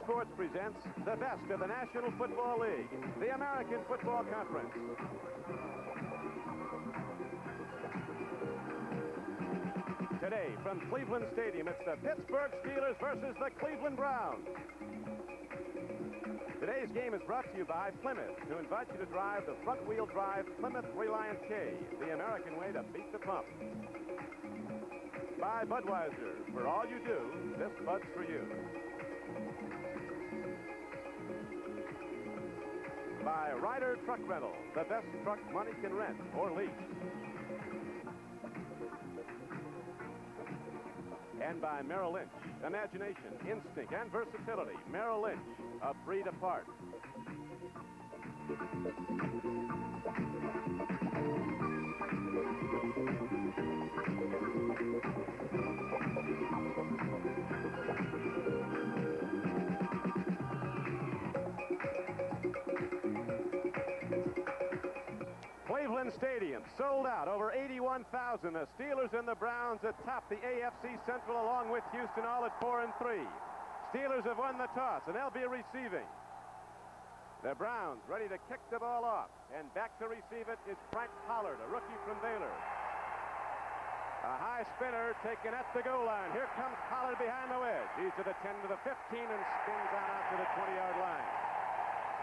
Sports presents the best of the National Football League, the American Football Conference. Today, from Cleveland Stadium, it's the Pittsburgh Steelers versus the Cleveland Browns. Today's game is brought to you by Plymouth, who invite you to drive the front-wheel drive Plymouth Reliant K, the American way to beat the pump. By Budweiser, for all you do, this Bud's for you. By Ryder Truck Rental, the best truck money can rent or lease. And by Merrill Lynch, imagination, instinct, and versatility. Merrill Lynch, a breed apart. Cleveland Stadium sold out, over 81,000. The Steelers and the Browns atop the AFC Central, along with Houston, all at 4-3. Steelers have won the toss, and they'll be receiving. The Browns ready to kick the ball off, and back to receive it is Frank Pollard, a rookie from Baylor. A high spinner taken at the goal line. Here comes Pollard behind the wedge. He's to the 10 to the 15 and spins out to the 20-yard line.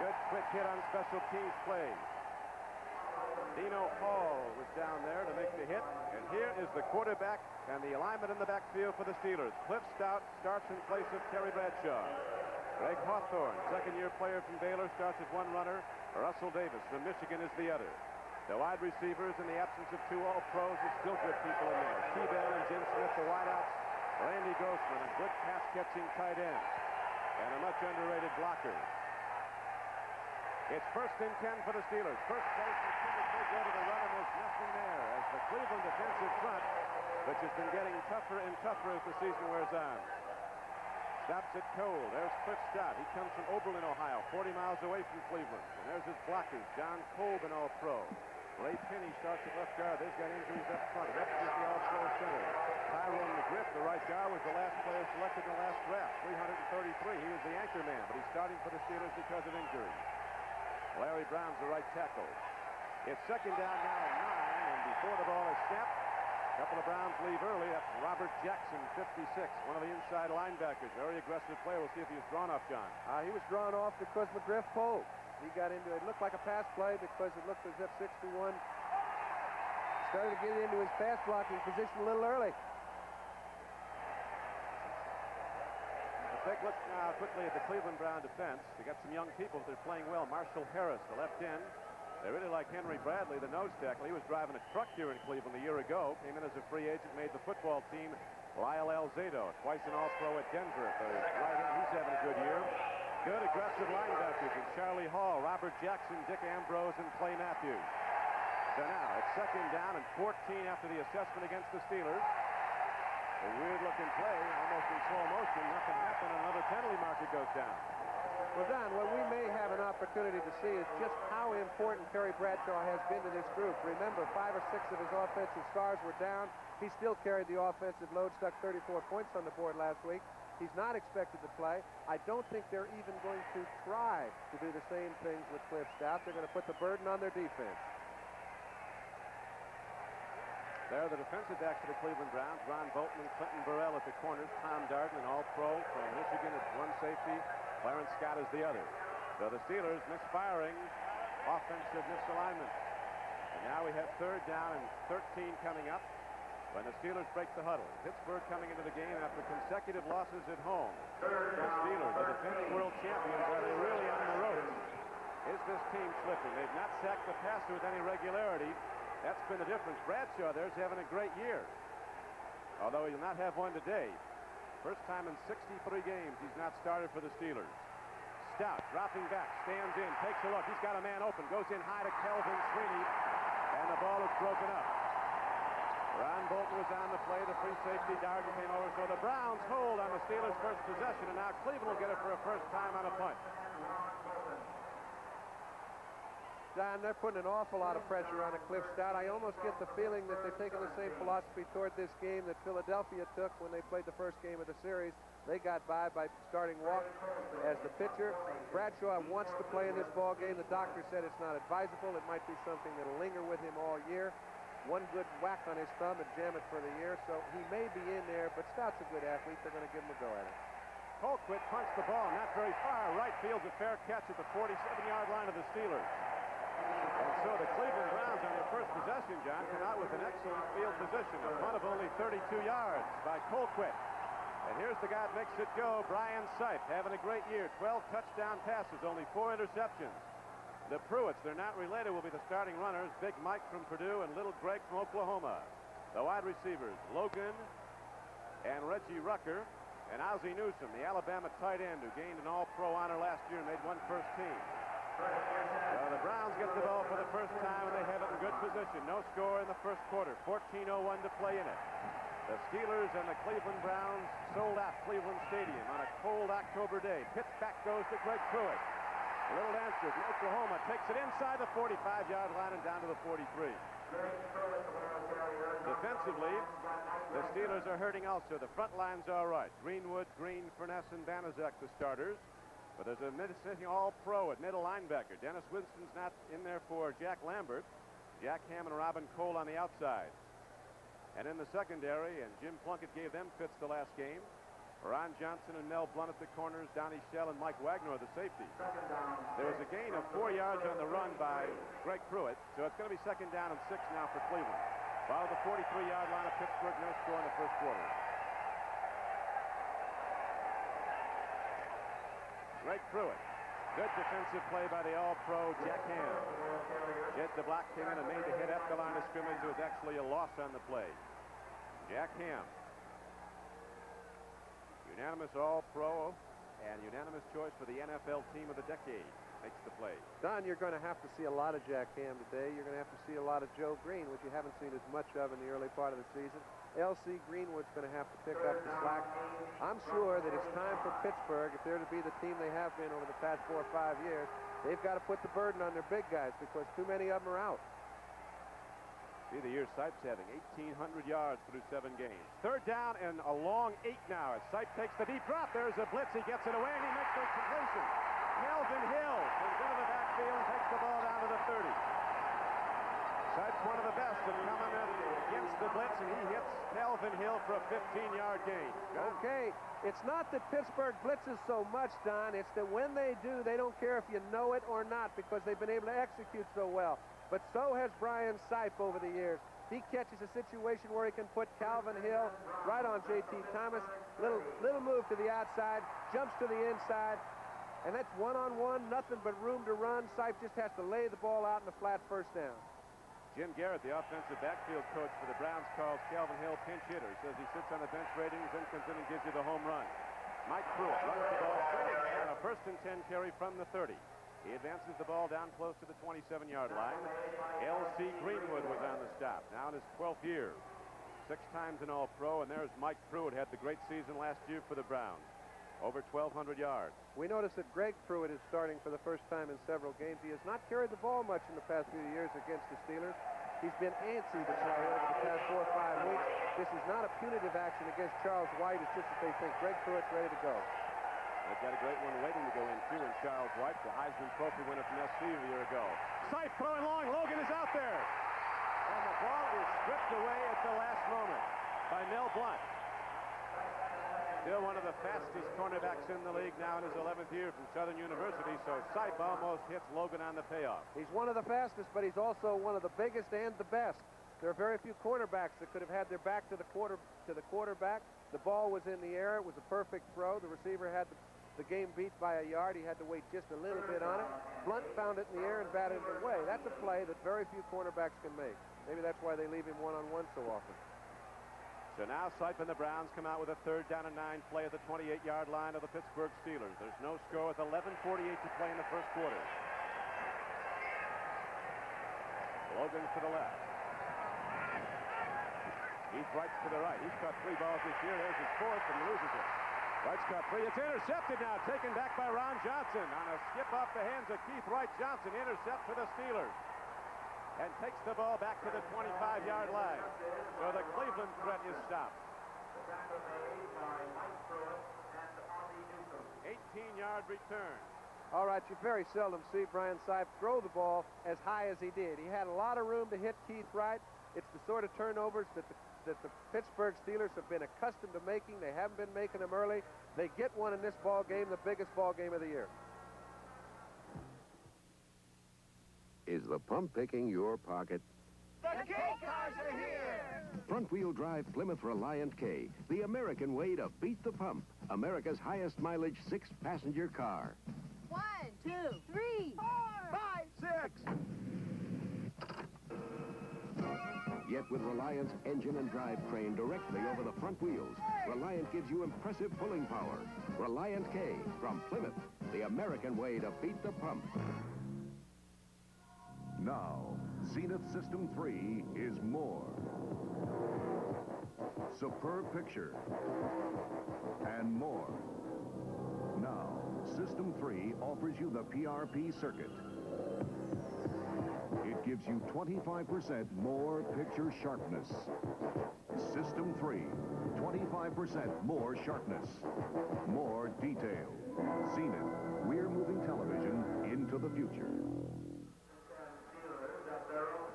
Good quick hit on special teams plays. Dino Hall was down there to make the hit, and here is the quarterback and the alignment in the backfield for the Steelers. Cliff Stoudt starts in place of Terry Bradshaw. Greg Hawthorne, second-year player from Baylor, starts as one runner. Russell Davis from Michigan is the other. The wide receivers, in the absence of two All-Pros, are still good people in there. T-Bell and Jim Smith, the wideouts. Randy Grossman, a good pass-catching tight end, and a much underrated blocker. It's 1st and 10 for the Steelers. First place, the Steelers may go to the run, and there's nothing there as the Cleveland defensive front, which has been getting tougher and tougher as the season wears on. Stops it cold. There's Cliff Stoudt. He comes from Oberlin, Ohio, 40 miles away from Cleveland. And there's his blockers, John Colvin, All-Pro. Ray Penny starts at left guard. They've got injuries up front. Rex is the All-Pro center. Tyrone McGriff, the right guard, was the last player selected in the last draft, 333. He was the anchor man, but he's starting for the Steelers because of injury. Larry Brown's the right tackle. It's second down now at 9, and before the ball is snapped, a couple of Browns leave early. That's Robert Jackson, 56, one of the inside linebackers. Very aggressive player. We'll see if he's drawn off, John. He was drawn off because McGriff pulled. He got into it. It looked like a pass play because it looked as if 61 started to get into his pass blocking position a little early. Take a look now quickly at the Cleveland Brown defense. They got some young people. They're playing well. Marshall Harris, the left end. They really like Henry Bradley, the nose tackle. He was driving a truck here in Cleveland a year ago. Came in as a free agent, made the football team. Lyle Alzado, twice an All-Pro at Denver. The right end, he's having a good year. Good aggressive linebackers in Charlie Hall, Robert Jackson, Dick Ambrose, and Clay Matthews. So now it's second down and 14 after the assessment against the Steelers. A weird-looking play, almost in slow motion. Nothing happened, and another penalty marker goes down. Well, Don, what we may have an opportunity to see is just how important Terry Bradshaw has been to this group. Remember, 5 or 6 of his offensive stars were down. He still carried the offensive load, stuck 34 points on the board last week. He's not expected to play. I don't think they're even going to try to do the same things with Cliff Stoudt. They're going to put the burden on their defense. There are the defensive backs for the Cleveland Browns. Ron Bolton and Clinton Burrell at the corners. Tom Darden, an All-Pro from Michigan, at one safety. Clarence Scott is the other. So the Steelers misfiring, offensive misalignment. And now we have third down and 13 coming up when the Steelers break the huddle. Pittsburgh coming into the game after consecutive losses at home. The Steelers, the defending world champions, are they really on the ropes? Is this team slipping? They've not sacked the passer with any regularity. That's been the difference. Bradshaw there's having a great year, although he'll not have one today. First time in 63 games he's not started for the Steelers. Stoudt dropping back, stands in, takes a look. He's got a man open, goes in high to Kelvin Sweeney, and the ball is broken up. Ron Bolton was on the play. The free safety, Darden, came over. So the Browns hold on the Steelers' first possession, and now Cleveland will get it for a first time on a punt. Don, they're putting an awful lot of pressure on Cliff Stoudt. I almost get the feeling that they're taking the same philosophy toward this game that Philadelphia took when they played the first game of the series. They got by starting Walk as the pitcher. Bradshaw wants to play in this ball game. The doctor said it's not advisable. It might be something that'll linger with him all year. One good whack on his thumb and jam it for the year. So he may be in there, but Stout's a good athlete. They're going to give him a go at it. Colquitt punched the ball not very far. Right field's a fair catch at the 47-yard line of the Steelers. And so the Cleveland Browns on their first possession, John, come out with an excellent field position. A punt of only 32 yards by Colquitt. And here's the guy that makes it go, Brian Sipe, having a great year. 12 touchdown passes, only 4 interceptions. The Pruitts, they're not related, will be the starting runners. Big Mike from Purdue and Little Greg from Oklahoma. The wide receivers, Logan and Reggie Rucker. And Ozzie Newsome, the Alabama tight end who gained an All-Pro honor last year and made one first team. So the Browns get the ball for the first time, and they have it in good position. No score in the first quarter. 14:01 to play in it. The Steelers and the Cleveland Browns sold out Cleveland Stadium on a cold October day. Pitch back goes to Greg Pruitt. A little answer from Oklahoma takes it inside the 45-yard line and down to the 43. Defensively, the Steelers are hurting also. The front line's all right. Greenwood, Green, Furness, and Banaszak the starters. But there's a missing all-pro at middle linebacker. Dennis Winston's not in there for Jack Lambert. Jack Ham and Robin Cole on the outside. And in the secondary, and Jim Plunkett gave them fits the last game, Ron Johnson and Mel Blunt at the corners, Donnie Shell and Mike Wagner are the safeties. There was a gain of 4 yards on the run by Greg Pruitt, so it's going to be 2nd down and 6 now for Cleveland. Followed the 43-yard line of Pittsburgh, no score in the first quarter. Greg Pruitt. Good defensive play by the All-Pro Jack Ham. Yet the block came in and made the hit at the line of scrimmage. It was actually a loss on the play. Jack Ham. Unanimous All-Pro and unanimous choice for the NFL Team of the Decade. Makes the play. Don, you're going to have to see a lot of Jack Ham today. You're going to have to see a lot of Joe Green, which you haven't seen as much of in the early part of the season. L.C. Greenwood's going to have to pick up the slack. I'm sure that it's time for Pittsburgh, if they're to be the team they have been over the past 4 or 5 years, they've got to put the burden on their big guys because too many of them are out. See the year Sipe's having 1,800 yards through 7 games. 3rd down and a long 8 now as Sipe takes the deep drop. There's a blitz. He gets it away and he makes the completion. Melvin Hill comes into the backfield and takes the ball down to the 30. Sipe's one of the best in coming up against the blitz, and he hits Melvin Hill for a 15-yard gain. Okay, it's not that Pittsburgh blitzes so much, Don. It's that when they do, they don't care if you know it or not because they've been able to execute so well. But so has Brian Sipe over the years. He catches a situation where he can put Calvin Hill right on J.T. Thomas. Little move to the outside, jumps to the inside, and that's one-on-one, nothing but room to run. Sipe just has to lay the ball out in the flat first down. Jim Garrett, the offensive backfield coach for the Browns, calls Calvin Hill pinch hitter. He says he sits on the bench ratings, then comes in and gives you the home run. Mike Pruitt runs the ball on a 1st and 10 carry from the 30. He advances the ball down close to the 27-yard line. L.C. Greenwood was on the stop, now in his 12th year. 6 times an All-Pro, and there's Mike Pruitt, had the great season last year for the Browns. Over 1,200 yards. We notice that Greg Pruitt is starting for the first time in several games. He has not carried the ball much in the past few years against the Steelers. He's been antsy to play over the past 4 or 5 weeks. This is not a punitive action against Charles White. It's just that they think Greg Pruitt's ready to go. They've got a great one waiting to go in, too, in Charles White, the Heisman Trophy winner from SC a year ago. Sipe throwing long. Logan is out there. And the ball is stripped away at the last moment by Mel Blunt. Still one of the fastest cornerbacks in the league now in his 11th year from Southern University, so Sipe almost hits Logan on the payoff. He's one of the fastest, but he's also one of the biggest and the best. There are very few cornerbacks that could have had their back to the quarterback. The ball was in the air. It was a perfect throw. The receiver had the game beat by a yard. He had to wait just a little bit on it. Blunt found it in the air and batted it away. That's a play that very few cornerbacks can make. Maybe that's why they leave him one-on-one so often. So now Sipe and the Browns come out with a 3rd down and 9 play at the 28-yard line of the Pittsburgh Steelers. There's no score with 11:48 to play in the first quarter. Logan to the left. Heath Wright to the right. He's caught 3 balls this year. There's his 4th and loses it. Wright's caught free. It's intercepted now. Taken back by Ron Johnson on a skip off the hands of Keith Wright. Johnson intercept for the Steelers. And takes the ball back to the 25-yard line. So the Cleveland threat is stopped. 18-yard return. All right, you very seldom see Brian Sipe throw the ball as high as he did. He had a lot of room to hit Keith Wright. It's the sort of turnovers that the Pittsburgh Steelers have been accustomed to making. They haven't been making them early. They get one in this ball game, the biggest ball game of the year. Is the pump picking your pocket? The K cars are here! Front-wheel drive Plymouth Reliant K, the American way to beat the pump. America's highest mileage 6-passenger car. 1, 2, 3, 4, 5, 6. Yet with Reliant's engine and drivetrain directly over the front wheels, Reliant gives you impressive pulling power. Reliant K from Plymouth, the American way to beat the pump. Now, Zenith System 3 is more. Superb picture. And more. Now, System 3 offers you the PRP circuit. It gives you 25% more picture sharpness. System 3, 25% more sharpness. More detail. Zenith, we're moving television into the future.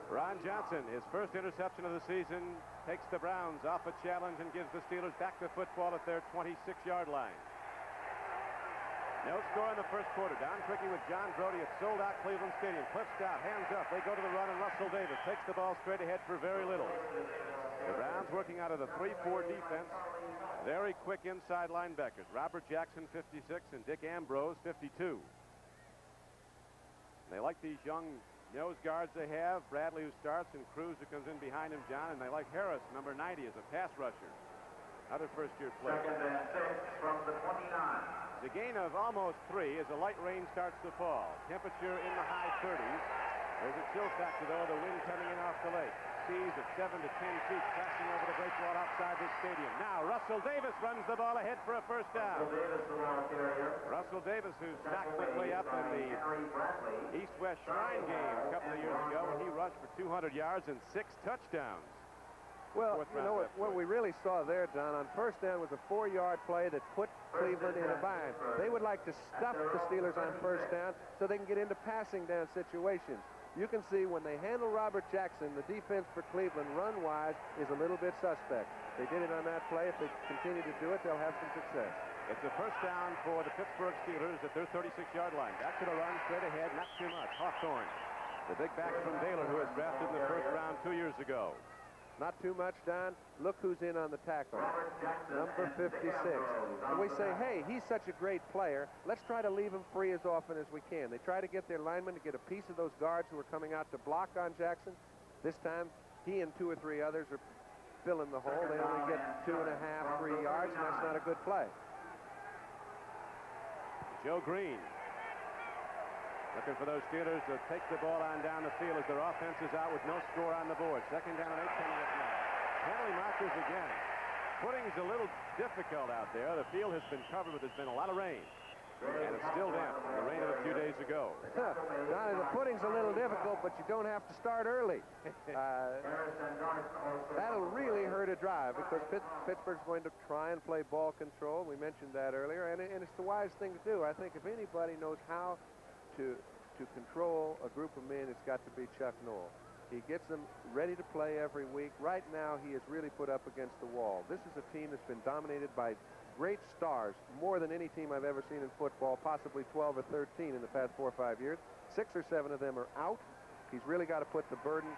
Ron Johnson, his first interception of the season, takes the Browns off a challenge and gives the Steelers back to football at their 26-yard line. No score in the first quarter. Don Criqui with John Brody at sold-out Cleveland Stadium. Cliff Stoudt, hands up. They go to the run, and Russell Davis takes the ball straight ahead for very little. The Browns working out of the 3-4 defense. Very quick inside linebackers. Robert Jackson, 56, and Dick Ambrose, 52. They like these young nose guards they have. Bradley, who starts, and Cruz, who comes in behind him, John. And they like Harris, number 90, as a pass rusher. Another first-year player. Second and 6 from the 29. The gain of almost 3 as the light rain starts to fall. Temperature in the high 30s. There's a chill factor, though, the wind coming in off the lake. Seas at 7 to 10 feet, crashing over the breakwall outside this stadium. Now, Russell Davis runs the ball ahead for a first down. Russell Davis, whose stock went way up in the East-West Shrine game a couple of years ago when he rushed for 200 yards and 6 touchdowns. Well, you know what we really saw there, Don, on first down was a 4-yard play that put Cleveland in a bind. They would like to stuff the Steelers on first down so they can get into passing down situations. You can see when they handle Robert Jackson, the defense for Cleveland run-wise is a little bit suspect. They did it on that play. If they continue to do it, they'll have some success. It's a first down for the Pittsburgh Steelers at their 36-yard line. Back to the run, straight ahead, not too much. Hawthorne, the big back from Baylor, who was drafted in the first round 2 years ago. Not too much, Don. Look who's in on the tackle. Number 56. And we say, hey, he's such a great player. Let's try to leave him free as often as we can. They try to get their linemen to get a piece of those guards who are coming out to block on Jackson. This time, he and 2 or 3 others are filling the hole. They only get 2.5, 3 yards, and that's not a good play. Joe Green looking for those Steelers to take the ball on down the field as their offense is out with no score on the board. Second down and 8 coming up now. Penalty markers again. Footing's a little difficult out there. The field has been covered, but there's been a lot of rain. And it's still damp from the rain of a few days ago. Donnie, the footing's a little difficult, but you don't have to start early. That'll really hurt a drive because Pittsburgh's going to try and play ball control. We mentioned that earlier, and it's the wise thing to do. I think if anybody knows how to control a group of men, it's got to be Chuck Noll. He gets them ready to play every week. Right now, he is really put up against the wall. This is a team that's been dominated by great stars, more than any team I've ever seen in football, possibly 12 or 13 in the past 4 or 5 years. 6 or 7 of them are out. He's really got to put the burden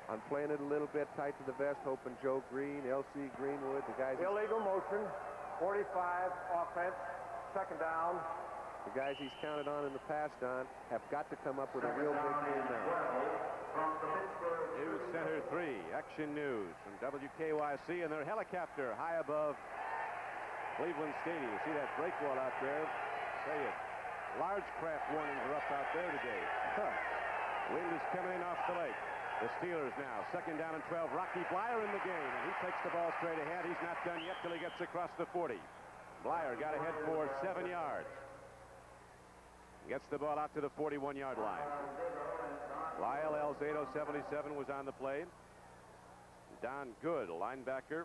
on playing it a little bit tight to the vest, hoping Joe Green, L.C. Greenwood, the guys... Illegal motion, 45 offense, second down. The guys he's counted on in the past, Don, have got to come up with a real big game now. News Center 3, Action News from WKYC, and their helicopter high above Cleveland Stadium. You see that break wall out there? Say it. Large craft warnings are up out there today. Wind is coming in off the lake. The Steelers now, second down and 12. Rocky Bleier in the game, and he takes the ball straight ahead. He's not done yet till he gets across the 40. Blyer got ahead for 7 yards. Gets the ball out to the 41-yard line. Lyle Alzado, 77, was on the play. Don Good, a linebacker,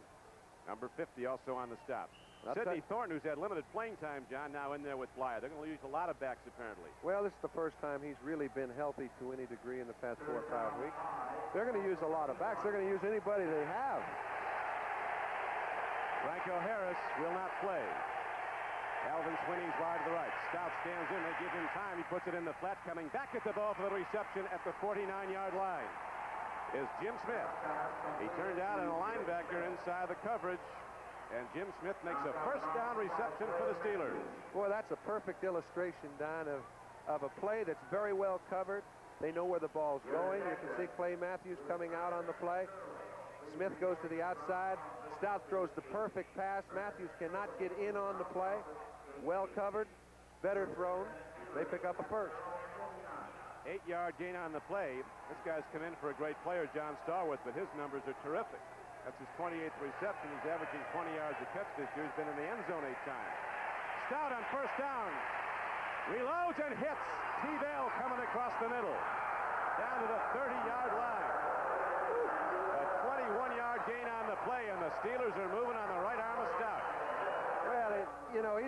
number 50, also on the stop. Sidney Thornton, who's had limited playing time, John, now in there with Blyer. They're going to use a lot of backs, apparently. Well, this is the first time he's really been healthy to any degree in the past 4 or 5 weeks. They're going to use a lot of backs. They're going to use anybody they have. Franco Harris will not play. Alvin Swinning's wide to the right. Stoudt stands in. They give him time. He puts it in the flat, coming back at the ball for the reception at the 49-yard line is Jim Smith. He turned out in a linebacker inside the coverage, and Jim Smith makes a first down reception for the Steelers. Boy, that's a perfect illustration, Don, of a play that's very well covered. They know where the ball's going. You can see Clay Matthews coming out on the play. Smith goes to the outside. Stoudt throws the perfect pass. Matthews cannot get in on the play. Well covered, better thrown. They pick up a first. 8-yard gain on the play. This guy's come in for a great player, John Starworth, but his numbers are terrific. That's his 28th reception. He's averaging 20 yards a catch this year. He's been in the end zone 8 times. Stoudt on first down. Reloads and hits. T-Bell coming across the middle. Down to the 30-yard line. A 21-yard gain on the play, and the Steelers are moving on the right arm of Stoudt. Well, you know,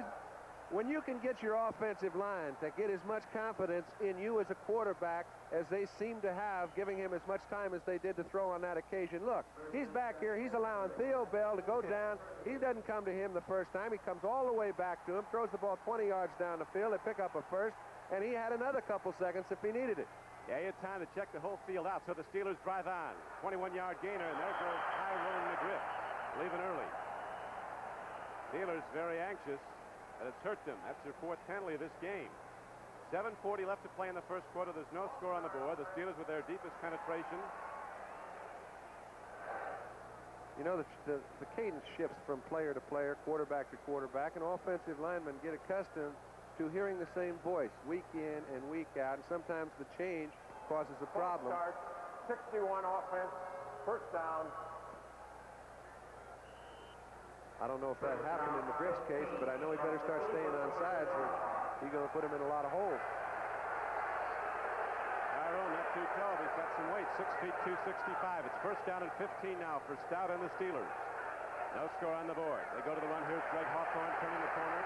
when you can get your offensive line to get as much confidence in you as a quarterback as they seem to have, giving him as much time as they did to throw on that occasion. Look, he's back here. He's allowing Theo Bell to go down. He doesn't come to him the first time. He comes all the way back to him, throws the ball 20 yards down the field. They pick up a first, and he had another couple seconds if he needed it. Yeah, he had time to check the whole field out, so the Steelers drive on. 21-yard gainer, and there goes Tyrone McGriff, leaving early. Steelers very anxious, and it's hurt them. That's their 4th penalty of this game. 7:40 left to play in the first quarter. There's no score on the board. The Steelers with their deepest penetration. You know, the cadence shifts from player to player, quarterback to quarterback, and offensive linemen get accustomed to hearing the same voice week in and week out, and sometimes the change causes a problem. Start, 61 offense, first down. I don't know if that happened in McGriff's case, but I know he better start staying on sides, or he's going to put him in a lot of holes. Tyrone, not too tall. He's got some weight, 6 feet 265. It's first down and 15 now for Stoudt and the Steelers. No score on the board. They go to the run here. Greg Hawthorne turning the corner.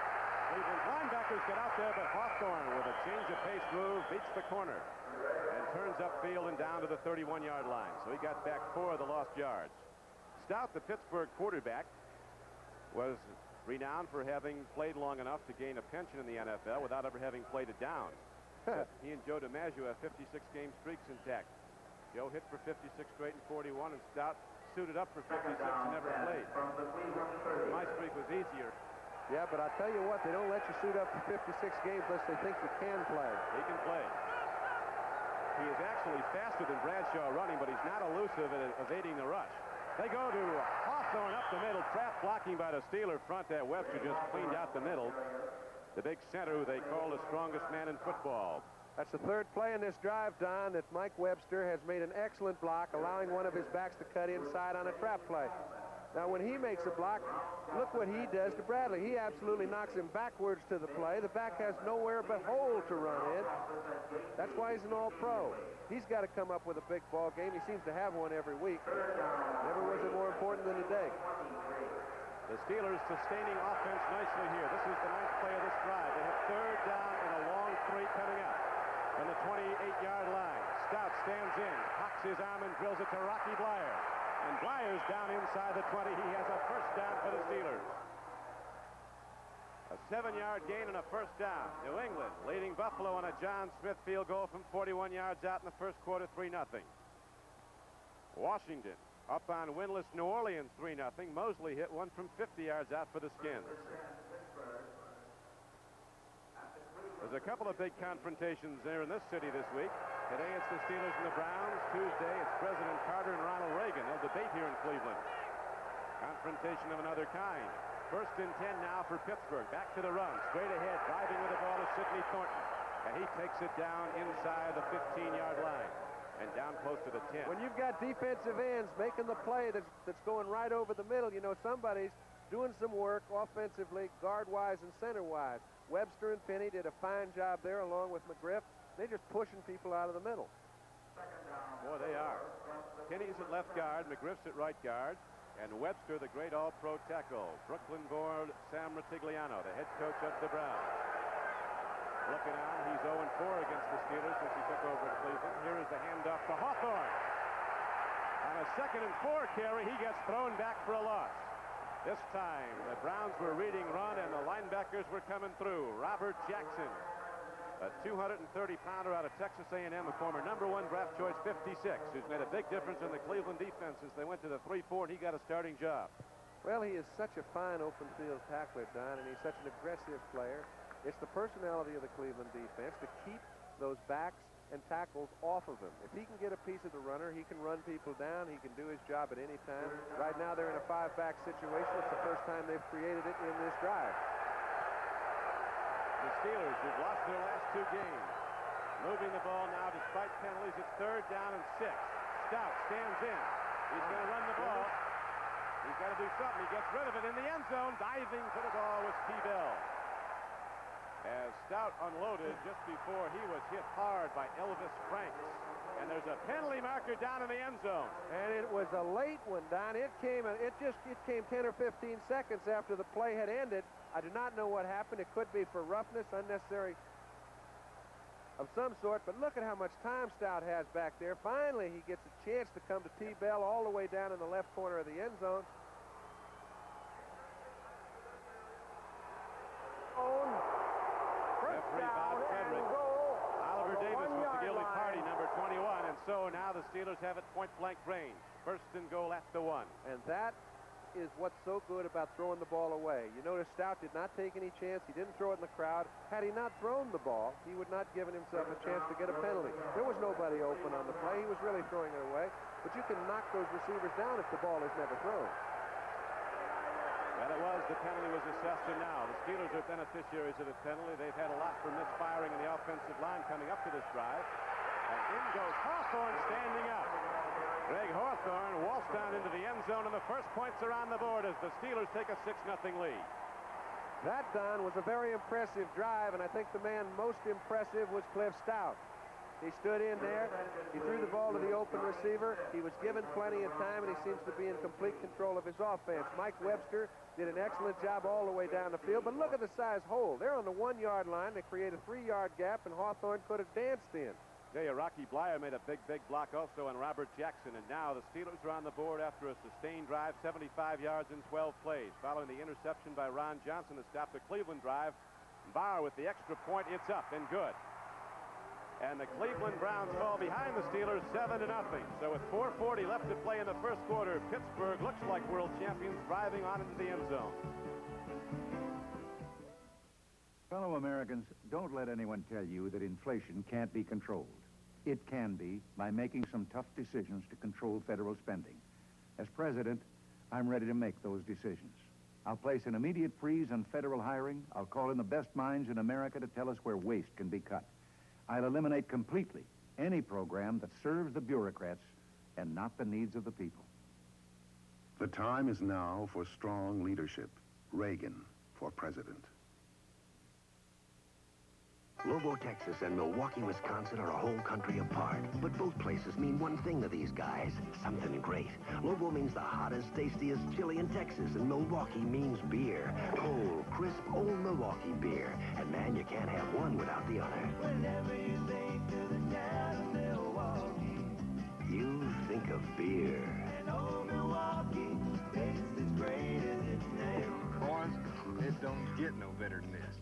Cleveland's linebackers get out there, but Hawthorne with a change of pace move beats the corner and turns upfield and down to the 31-yard line. So he got back 4 of the lost yards. Stoudt, the Pittsburgh quarterback, was renowned for having played long enough to gain a pension in the NFL without ever having played it down. He and Joe DiMaggio have 56-game streaks intact. Joe hit for 56 straight in 41, and Stoudt suited up for 56 and never played. My streak was easier. Yeah, but I tell you what, they don't let you suit up for 56 games unless they think you can play. He can play. He is actually faster than Bradshaw running, but he's not elusive at evading the rush. They go to Hawthorne up the middle, trap blocking by the Steeler front. That Webster just cleaned out the middle. The big center who they call the strongest man in football. That's the 3rd play in this drive, Don, that Mike Webster has made an excellent block, allowing one of his backs to cut inside on a trap play. Now, when he makes a block, look what he does to Bradley. He absolutely knocks him backwards to the play. The back has nowhere but hole to run in. That's why he's an all-pro. He's got to come up with a big ball game. He seems to have one every week. Never was it more important than today. The Steelers sustaining offense nicely here. This is the 9th play of this drive. They have 3rd down and a long 3 coming up from the 28-yard line. Stoudt stands in, cocks his arm and drills it to Rocky Blyer. And Blyer's down inside the 20. He has a first down for the Steelers. A 7-yard gain and a first down. New England leading Buffalo on a John Smith field goal from 41 yards out in the first quarter, 3-0. Washington up on winless New Orleans, 3-0. Mosley hit one from 50 yards out for the Skins. There's a couple of big confrontations there in this city this week. Today it's the Steelers and the Browns. Tuesday it's President Carter and Ronald Reagan. They'll debate here in Cleveland. Confrontation of another kind. 1st and 10 now for Pittsburgh. Back to the run. Straight ahead. Driving with the ball is Sidney Thornton. And he takes it down inside the 15-yard line. And down close to the 10. When you've got defensive ends making the play that's going right over the middle, you know, somebody's doing some work offensively, guard-wise and center-wise. Webster and Penny did a fine job there along with McGriff. They're just pushing people out of the middle. Boy, they are. Penny's at left guard, McGriff's at right guard, and Webster, the great all-pro tackle. Brooklyn-born Sam Ratigliano, the head coach of the Browns. Looking on, he's 0-4 against the Steelers since he took over at Cleveland. Here is the handoff to Hawthorne. On a 2nd and 4 carry, he gets thrown back for a loss. This time, the Browns were reading run, and the linebackers were coming through. Robert Jackson, a 230-pounder out of Texas A&M, a former #1 draft choice 56, who's made a big difference in the Cleveland defense since they went to the 3-4, and he got a starting job. Well, he is such a fine open field tackler, Don, and he's such an aggressive player. It's the personality of the Cleveland defense to keep those backs and tackles off of him. If he can get a piece of the runner, he can run people down. He can do his job at any time. Right now, they're in a 5-back situation. It's the first time they've created it in this drive. The Steelers, who've lost their last 2 games, moving the ball now despite penalties. It's 3rd down and 6. Stoudt stands in. He's going to run the ball. He's got to do something. He gets rid of it in the end zone. Diving for the ball was T-Bell. As Stoudt unloaded just before he was hit hard by Elvis Franks. And there's a penalty marker down in the end zone. And it was a late one, Don. It came 10 or 15 seconds after the play had ended. I do not know what happened. It could be for roughness, unnecessary of some sort. But look at how much time Stoudt has back there. Finally, he gets a chance to come to T-Bell all the way down in the left corner of the end zone. Referee Bob Frederick. Oliver Davis was the guilty party, number 21. And so now the Steelers have it point-blank range. 1st and goal at the 1. And that is what's so good about throwing the ball away. You notice Stoudt did not take any chance. He didn't throw it in the crowd. Had he not thrown the ball, he would not given himself a chance to get a penalty. There was nobody open on the play. He was really throwing it away. But you can knock those receivers down if the ball is never thrown. Well, it was. The penalty was assessed, and now the Steelers are beneficiaries of the penalty. They've had a lot for misfiring in the offensive line coming up to this drive. And in goes Hawthorne standing up. Greg Hawthorne waltzed down into the end zone, and the first points are on the board as the Steelers take a 6-0 lead. That, Don, was a very impressive drive, and I think the man most impressive was Cliff Stoudt. He stood in there. He threw the ball to the open receiver. He was given plenty of time, and he seems to be in complete control of his offense. Mike Webster did an excellent job all the way down the field, but look at the size hole. They're on the 1-yard line. They create a 3-yard gap, and Hawthorne could have danced in. Yeah, Rocky Blyer made a big block also on Robert Jackson, and now the Steelers are on the board after a sustained drive, 75 yards in 12 plays. Following the interception by Ron Johnson to stop the Cleveland drive, Barr with the extra point, it's up and good. And the Cleveland Browns fall behind the Steelers 7-0. So with 4:40 left to play in the first quarter, Pittsburgh looks like world champions driving on into the end zone. Fellow Americans, don't let anyone tell you that inflation can't be controlled. It can be by making some tough decisions to control federal spending. As president, I'm ready to make those decisions. I'll place an immediate freeze on federal hiring. I'll call in the best minds in America to tell us where waste can be cut. I'll eliminate completely any program that serves the bureaucrats and not the needs of the people. The time is now for strong leadership. Reagan for president. Lobo, Texas and Milwaukee, Wisconsin are a whole country apart. But both places mean one thing to these guys, something great. Lobo means the hottest, tastiest chili in Texas, and Milwaukee means beer. Cold, crisp, old Milwaukee beer. And man, you can't have one without the other. Whenever you think of the town of Milwaukee, you think of beer. And old Milwaukee tastes as great as its name. Boys, it don't get no better than this.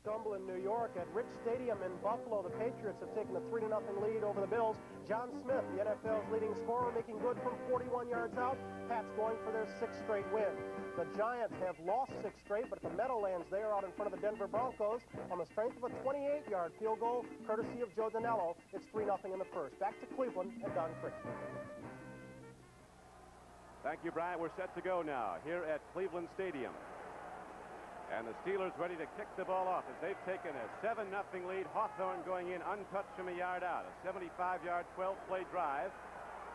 Stumble in New York at Rich Stadium in Buffalo. The Patriots have taken a 3-0 lead over the Bills. John Smith, the NFL's leading scorer, making good from 41 yards out. Pats going for their 6th straight win. The Giants have lost 6 straight, but at the Meadowlands, they are out in front of the Denver Broncos on the strength of a 28-yard field goal, courtesy of Joe Danello. It's 3-0 in the first. Back to Cleveland and Don Crick. Thank you, Brian. We're set to go now here at Cleveland Stadium. And the Steelers ready to kick the ball off as they've taken a 7-0 lead. Hawthorne going in untouched from a yard out. A 75-yard, 12-play drive.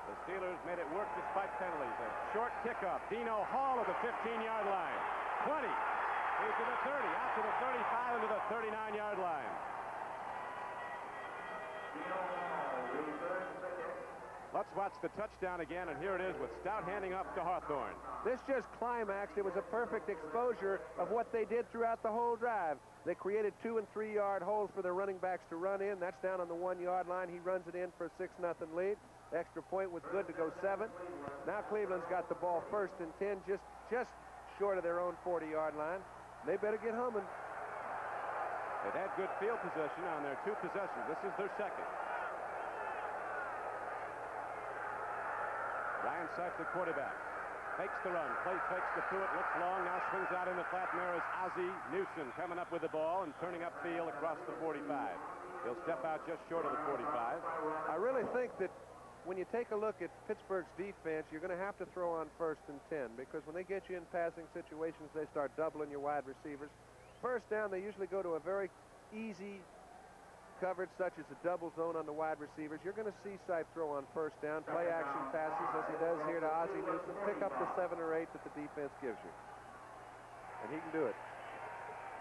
The Steelers made it work despite penalties. A short kickoff. Dino Hall at the 15-yard line. 20. He's to the 30. Out to the 35 and to the 39-yard line. Let's watch the touchdown again, and here it is with Stoudt handing off to Hawthorne. This just climaxed. It was a perfect exposure of what they did throughout the whole drive. They created 2- and 3-yard holes for their running backs to run in. That's down on the 1-yard line. He runs it in for a 6-0 lead. The extra point was good to go 7. Now Cleveland's got the ball 1st and 10, just short of their own 40-yard line. They better get humming. They've had good field possession on their 2 possessions. This is their second. Ryan Sipe, the quarterback. Fakes the run. Play fakes to Priutt. Looks long. Now swings out in the flat. And there is Ozzie Newsome coming up with the ball and turning upfield across the 45. He'll step out just short of the 45. I really think that when you take a look at Pittsburgh's defense, you're going to have to throw on 1st and 10, because when they get you in passing situations, they start doubling your wide receivers. 1st down, they usually go to a very easy coverage, such as a double zone on the wide receivers. You're going to see Sipe throw on 1st down, play action passes, as he does here to Ozzie Newsome, pick up the 7 or 8 that the defense gives you. And he can do it.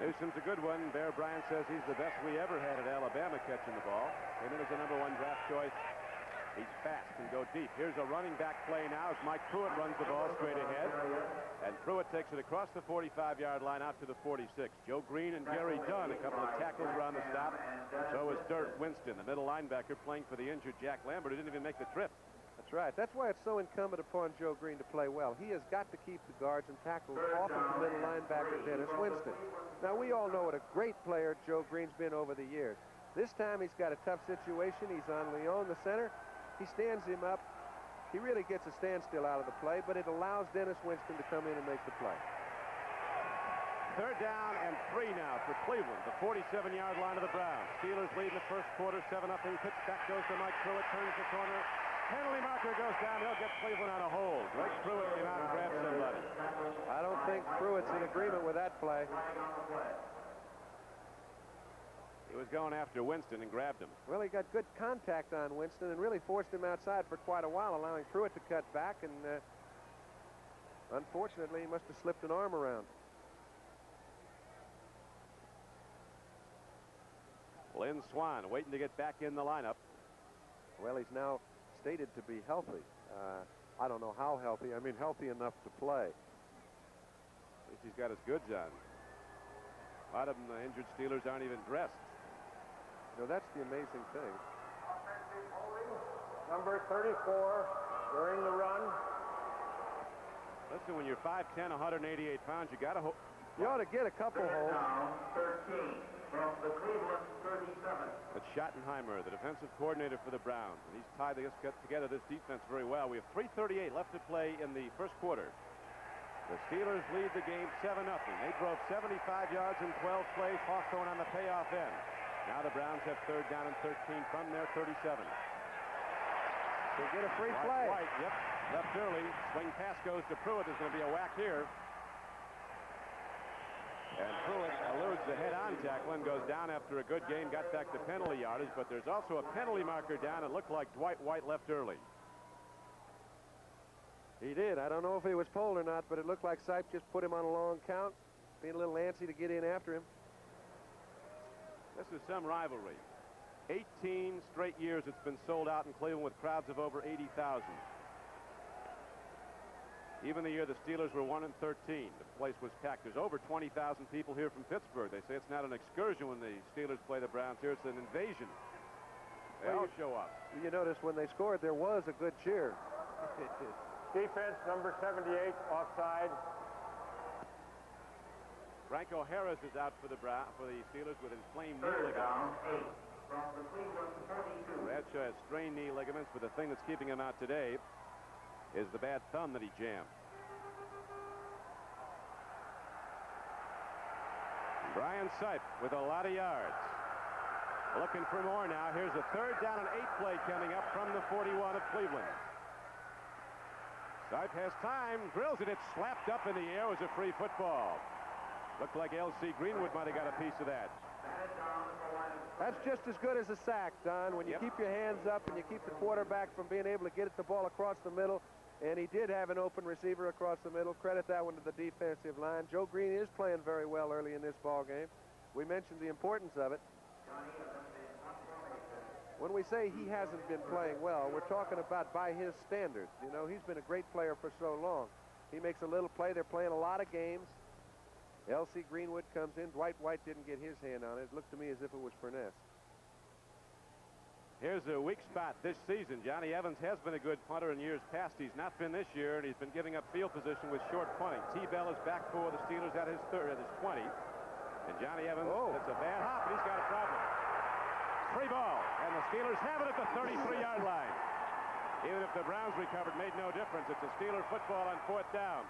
Newsome's a good one. Bear Bryant says he's the best we ever had at Alabama catching the ball. Came in as the #1 draft choice. He's fast, can go deep. Here's a running back play now as Mike Priutt runs the ball straight ahead. And Priutt takes it across the 45-yard line out to the 46. Joe Green and Gary Dunn, a couple of tackles around the stop. So is Dirk Winston, the middle linebacker, playing for the injured Jack Lambert, who didn't even make the trip. That's right. That's why it's so incumbent upon Joe Green to play well. He has got to keep the guards and tackles off of the middle linebacker, Dennis Winston. Now, we all know what a great player Joe Green's been over the years. This time he's got a tough situation. He's on Leon, the center. He stands him up. He really gets a standstill out of the play, but it allows Dennis Winston to come in and make the play. 3rd down and 3 now for Cleveland, the 47-yard line of the Browns. Steelers lead in the first quarter, 7-0. Pitch back goes to Mike Priutt, turns the corner. Penalty marker goes down. He'll get Cleveland on a hold. Greg Pruitt came out and grabbed somebody. I don't think Pruitt's in agreement with that play. He was going after Winston and grabbed him. Well, he got good contact on Winston and really forced him outside for quite a while, allowing Priutt to cut back, and unfortunately, he must have slipped an arm around. Lynn Swan waiting to get back in the lineup. Well, he's now stated to be healthy. I don't know how healthy. I mean, healthy enough to play. At least he's got his goods on. A lot of them, the injured Steelers, aren't even dressed. You know, that's the amazing thing. Number 34 during the run. Listen, when you're 5'10", 188 pounds, you got to you ought to get a couple holds. Down 13 from the Cleveland 37. It's Schottenheimer, the defensive coordinator for the Browns, and he's tied together this defense very well. We have 3:38 left to play in the first quarter. The Steelers lead the game 7-0. They drove 75 yards in 12 plays. Hawthorne on the payoff end. Now the Browns have 3rd down and 13 from their 37. They get a free play. White, yep, left early. Swing pass goes to Priutt. There's going to be a whack here. And Priutt eludes the head-on tackle and goes down after a good game. Got back to penalty yardage, but there's also a penalty marker down. It looked like Dwight White left early. He did. I don't know if he was pulled or not, but it looked like Sipe just put him on a long count, being a little antsy to get in after him. This is some rivalry. 18 straight years it's been sold out in Cleveland with crowds of over 80,000. Even the year the Steelers were 1-13, the place was packed. There's over 20,000 people here from Pittsburgh. They say it's not an excursion when the Steelers play the Browns here. It's an invasion. They all show up. You notice when they scored, there was a good cheer. Defense, number 78, offside. Franco Harris is out for the Steelers with inflamed knee Third ligaments. down 8 from the Cleveland 42. Bradshaw has strained knee ligaments, but the thing that's keeping him out today is the bad thumb that he jammed. Brian Sipe with a lot of yards. Looking for more now. Here's a 3rd down and 8 play coming up from the 41 of Cleveland. Sipe has time, drills it. It's slapped up in the air. It was a free football. Looked like L.C. Greenwood might have got a piece of that. Head down the line of That's just as good as a sack, Don, when you keep your hands up and you keep the quarterback from being able to get the ball across the middle. And he did have an open receiver across the middle. Credit that one to the defensive line. Joe Green is playing very well early in this ball game. We mentioned the importance of it. When we say he hasn't been playing well, we're talking about by his standards. You know, he's been a great player for so long. He makes a little play. They're playing a lot of games. L.C. Greenwood comes in. Dwight White didn't get his hand on it. It looked to me as if it was Furness. Here's a weak spot this season. Johnny Evans has been a good punter in years past. He's not been this year, and he's been giving up field position with short punting. T-Bell is back for the Steelers at his 20. And Johnny Evans, that's a bad hop, and he's got a problem. Free ball, and the Steelers have it at the 33-yard line. Even if the Browns recovered, made no difference. It's a Steeler football on 4th down.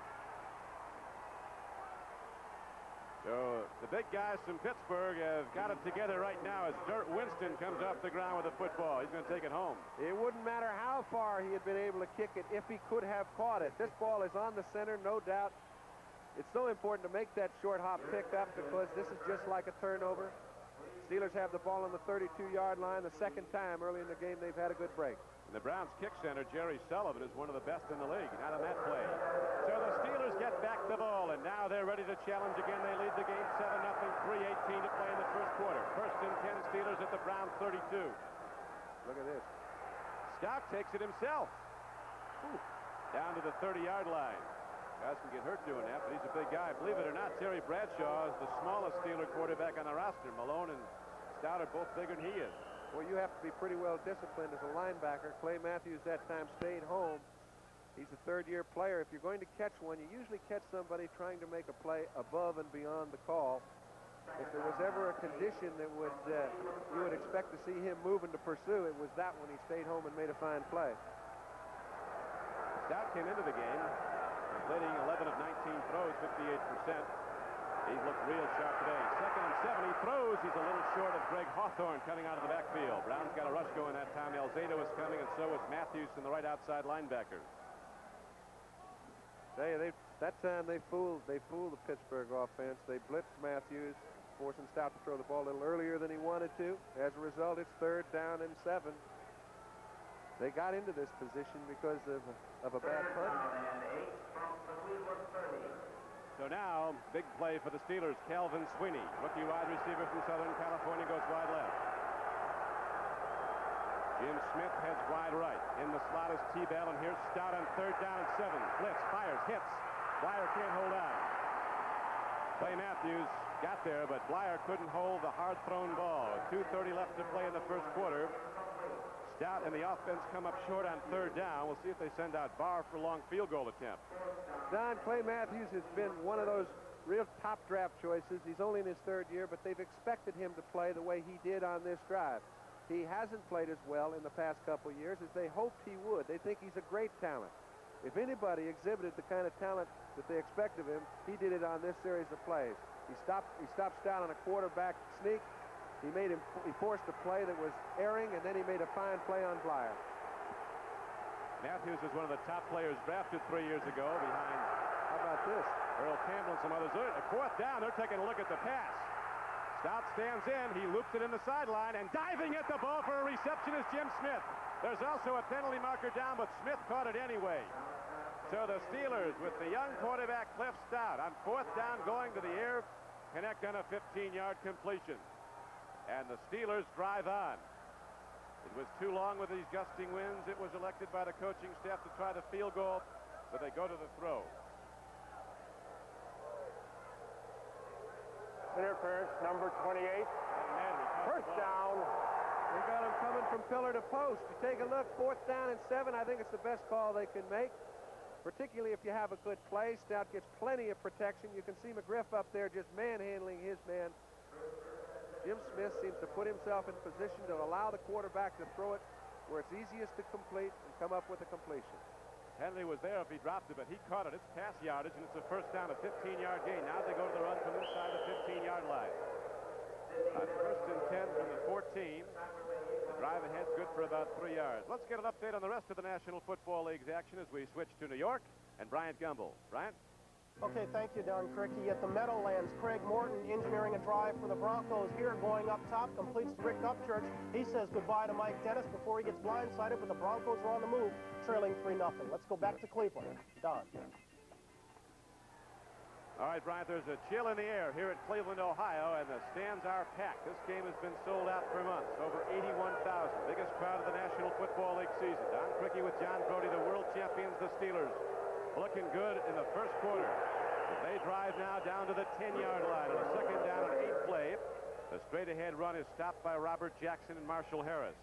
So the big guys from Pittsburgh have got it together right now as Dirt Winston comes off the ground with the football. He's going to take it home. It wouldn't matter how far he had been able to kick it if he could have caught it. This ball is on the center, no doubt. It's so important to make that short hop pick up because this is just like a turnover. Steelers have the ball on the 32-yard line. The second time early in the game they've had a good break. And the Browns kick center, Jerry Sullivan, is one of the best in the league. Not on that play. So the Steelers get back the ball, and now they're ready to challenge again. They lead the game 7-0, 3:18 to play in the first quarter. 1st and 10, Steelers at the Browns 32. Look at this. Stoudt takes it himself. Down to the 30-yard line. Guys can get hurt doing that, but he's a big guy. Believe it or not, Terry Bradshaw is the smallest Steeler quarterback on the roster. Malone and Stoudt are both bigger than he is. Well, you have to be pretty well disciplined as a linebacker. Clay Matthews that time stayed home. He's a third-year player. If you're going to catch one, you usually catch somebody trying to make a play above and beyond the call. If there was ever a condition that would you would expect to see him moving to pursue, it was that when he stayed home and made a fine play. Stoudt came into the game completing 11 of 19 throws, 58%. He's looked real sharp today. 2nd and 7, he throws. He's a little short of Greg Hawthorne coming out of the backfield. Brown's got a rush going that time. Alzado was coming, and so was Matthews and the right outside linebacker. That time they fooled the Pittsburgh offense. They blitzed Matthews, forcing Stoudt to throw the ball a little earlier than he wanted to. As a result, it's 3rd down and 7. They got into this position because of a bad punt. So now, big play for the Steelers. Calvin Sweeney, rookie wide receiver from Southern California, goes wide left. Jim Smith heads wide right. In the slot is T-Bell, and here's Stoudt on 3rd down and 7. Blitz, fires, hits. Blyer can't hold on. Clay Matthews got there, but Blyer couldn't hold the hard-thrown ball. 2:30 left to play in the first quarter. Stoudt and the offense come up short on 3rd down. We'll see if they send out Barr for a long field goal attempt. Don, Clay Matthews has been one of those real top draft choices. He's only in his 3rd year, but they've expected him to play the way he did on this drive. He hasn't played as well in the past couple years as they hoped he would. They think he's a great talent. If anybody exhibited the kind of talent that they expect of him, he did it on this series of plays. He stopped Stoudt on a quarterback sneak. He forced a play that was erring, and then he made a fine play on Blyer. Matthews is one of the top players drafted 3 years ago behind, how about this? Earl Campbell and some others. At 4th down, they're taking a look at the pass. Stoudt stands in. He loops it in the sideline, and diving at the ball for a reception is Jim Smith. There's also a penalty marker down, but Smith caught it anyway. So the Steelers, with the young quarterback Cliff Stoudt, on 4th down going to the air, connect on a 15-yard completion. And the Steelers drive on. It was too long with these gusting winds. It was elected by the coaching staff to try the field goal, but they go to the throw. Interference, number 28. First down. They got him coming from pillar to post. You take a look, 4th down and 7. I think it's the best call they can make, particularly if you have a good play. Stoudt gets plenty of protection. You can see McGriff up there just manhandling his man. Jim Smith seems to put himself in position to allow the quarterback to throw it where it's easiest to complete and come up with a completion. Henley was there if he dropped it, but he caught it. It's pass yardage, and it's a 1st down, a 15-yard gain. Now they go to the run from inside the 15-yard line. On 1st and 10 from the 14. The drive ahead's good for about 3 yards. Let's get an update on the rest of the National Football League's action as we switch to New York and Bryant Gumbel. Bryant? Okay, thank you, Don Cricky. At the Meadowlands, Craig Morton engineering a drive for the Broncos here, going up top, completes to Rick Upchurch. He says goodbye to Mike Dennis before he gets blindsided, but the Broncos are on the move, trailing 3-0. Let's go back to Cleveland. Don. All right, Bryant, there's a chill in the air here at Cleveland, Ohio, and the stands are packed. This game has been sold out for months, over 81,000. Biggest crowd of the National Football League season. Don Cricky with John Brody, the world champions, the Steelers, looking good in the first quarter. They drive now down to the 10-yard line on a second down and 8 play. The straight-ahead run is stopped by Robert Jackson and Marshall Harris.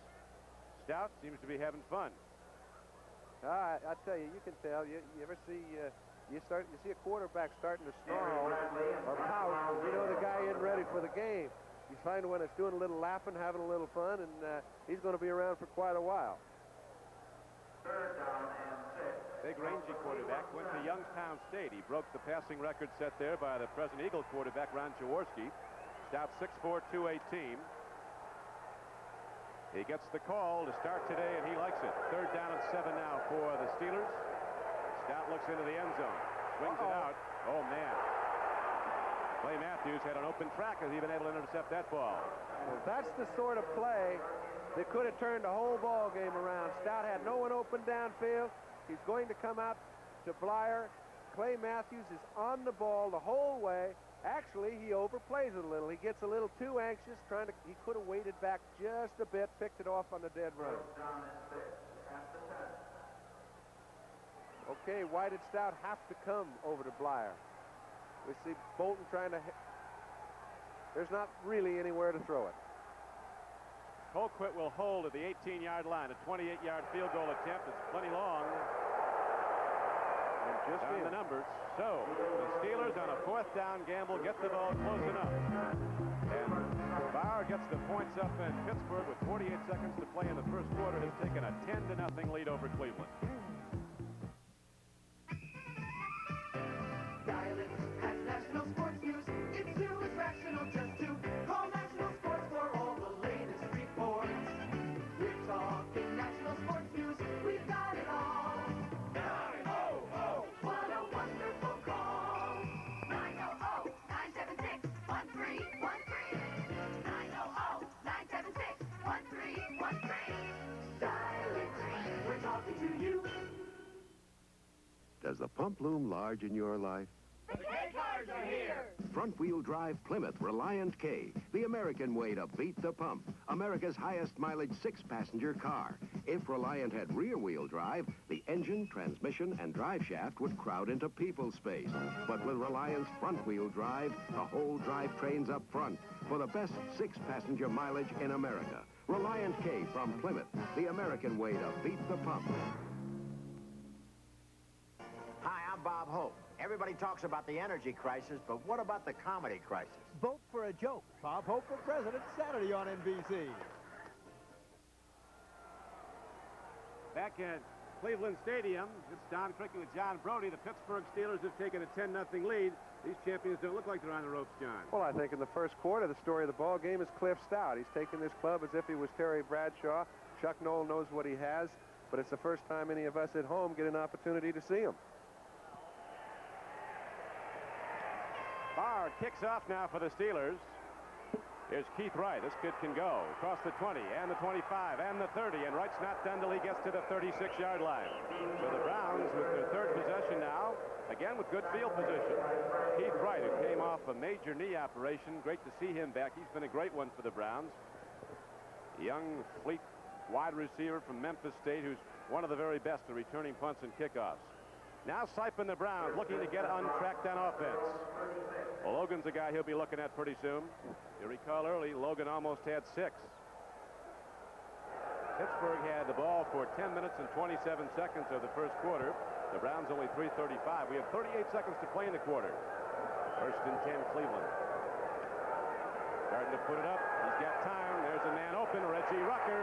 Stoudt seems to be having fun. I tell you, you can tell. You ever see you see a quarterback starting to snarl or pout, you know the guy isn't ready for the game. You find when it's doing a little laughing, having a little fun, and he's going to be around for quite a while. Third down and 6. Big rangy quarterback, went to Youngstown State. He broke the passing record set there by the present Eagle quarterback, Ron Jaworski. Stoudt 6'4", 218. He gets the call to start today, and he likes it. Third down and 7 now for the Steelers. Stoudt looks into the end zone. Swings it out. Oh, man. Clay Matthews had an open track. Has he been able to intercept that ball? Well, that's the sort of play that could have turned the whole ball game around. Stoudt had no one open downfield. He's going to come out to Blyer. Clay Matthews is on the ball the whole way. Actually, he overplays it a little. He gets a little too anxious, he could have waited back just a bit, picked it off on the dead run. Okay, why did Stoudt have to come over to Blyer? We see Bolton trying to hit. There's not really anywhere to throw it. Colquitt will hold at the 18-yard line. A 28-yard field goal attempt. It's plenty long. And just on the numbers. So the Steelers on a fourth down gamble get the ball close enough. And Bauer gets the points up, and Pittsburgh, with 48 seconds to play in the first quarter, has taken a 10-0 lead over Cleveland. Dialects has national sports news. It's new, it's rational, just to call National Sports for all the latest reports. We're talking national sports news. We've got it all. 900, what a wonderful call. 900-976-1313. 900-976-1313. Dialects, we're talking to you. Does the pump loom large in your life? The K cars are here. Front-wheel drive Plymouth Reliant K, the American way to beat the pump. America's highest mileage 6-passenger car. If Reliant had rear-wheel drive, the engine, transmission, and drive shaft would crowd into people space. But with Reliant's front-wheel drive, the whole drivetrain's up front for the best 6-passenger mileage in America. Reliant K from Plymouth, the American way to beat the pump. Hi, I'm Bob Hope. Everybody talks about the energy crisis, but what about the comedy crisis? Vote for a joke. Bob Hope for president, Saturday on NBC. Back at Cleveland Stadium, it's Don Cricky with John Brody. The Pittsburgh Steelers have taken a 10-0 lead. These champions don't look like they're on the ropes, John. Well, I think in the first quarter, the story of the ball game is Cliff Stoudt. He's taking this club as if he was Terry Bradshaw. Chuck Noll knows what he has, but it's the first time any of us at home get an opportunity to see him. Barr kicks off now for the Steelers. Here's Keith Wright. This kid can go across the 20 and the 25 and the 30, and Wright's not done till he gets to the 36-yard line. So the Browns with their third possession now, again with good field position. Keith Wright, who came off a major knee operation. Great to see him back. He's been a great one for the Browns. Young, fleet wide receiver from Memphis State, who's one of the very best at returning punts and kickoffs. Now Sipe and the Browns looking to get untracked on offense. Well, Logan's a guy he'll be looking at pretty soon. You recall early, Logan almost had 6. Pittsburgh had the ball for 10 minutes and 27 seconds of the first quarter. The Browns only 3:35. We have 38 seconds to play in the quarter. First and 10, Cleveland. Starting to put it up. He's got time. There's a man open, Reggie Rucker.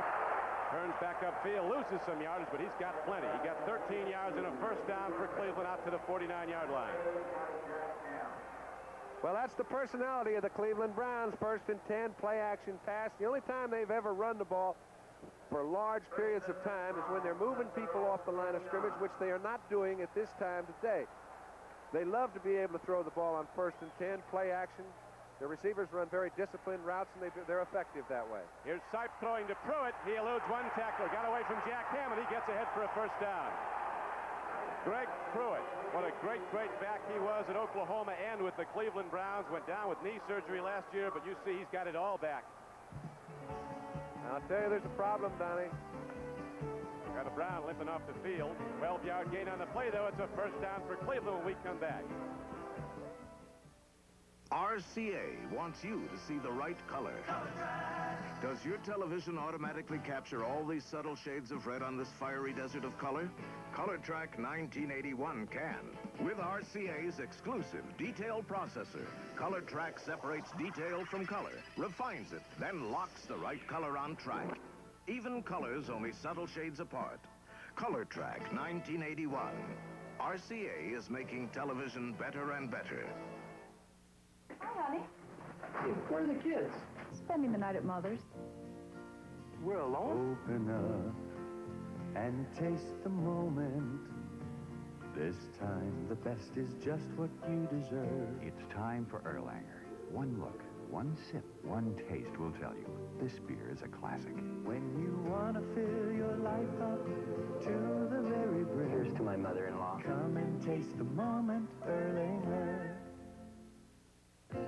Turns back upfield, loses some yardage, but he's got plenty. He got 13 yards and a first down for Cleveland out to the 49-yard line. Well, that's the personality of the Cleveland Browns. First and 10, play action pass. The only time they've ever run the ball for large periods of time is when they're moving people off the line of scrimmage, which they are not doing at this time today. They love to be able to throw the ball on 1st and 10, play action. The receivers run very disciplined routes, and they're effective that way. Here's Sipe throwing to Pruitt. He eludes one tackler. Got away from Jack Hammond. He gets ahead for a first down. Greg Pruitt, what a great back he was at Oklahoma and with the Cleveland Browns. Went down with knee surgery last year, but you see he's got it all back. I'll tell you, there's a problem, Donnie. Got a Brown limping off the field. 12-yard gain on the play, though. It's a first down for Cleveland when we come back. RCA wants you to see the right color. Does your television automatically capture all these subtle shades of red on this fiery desert of color? ColorTrack 1981 can. With RCA's exclusive detail processor, ColorTrack separates detail from color, refines it, then locks the right color on track. Even colors only subtle shades apart. ColorTrack 1981. RCA is making television better and better. Hi, honey. Hey, where are the kids? Spending the night at Mother's. We're alone? Open up and taste the moment. This time, the best is just what you deserve. It's time for Erlanger. One look, one sip, one taste will tell you this beer is a classic. When you want to fill your life up to the very brim. Here's to my mother-in-law. Come and taste the moment, Erlanger.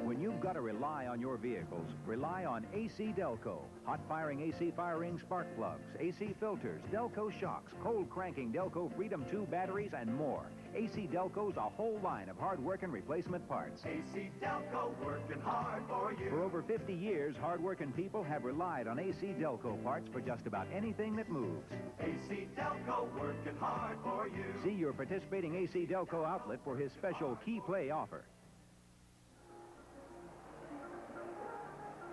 When you've got to rely on your vehicles, rely on AC Delco. Hot-firing AC fire ring spark plugs, AC filters, Delco shocks, cold-cranking Delco Freedom 2 batteries, and more. AC Delco's a whole line of hard-working replacement parts. AC Delco, working hard for you. For over 50 years, hard-working people have relied on AC Delco parts for just about anything that moves. AC Delco, working hard for you. See your participating AC Delco outlet for his special Key Play offer.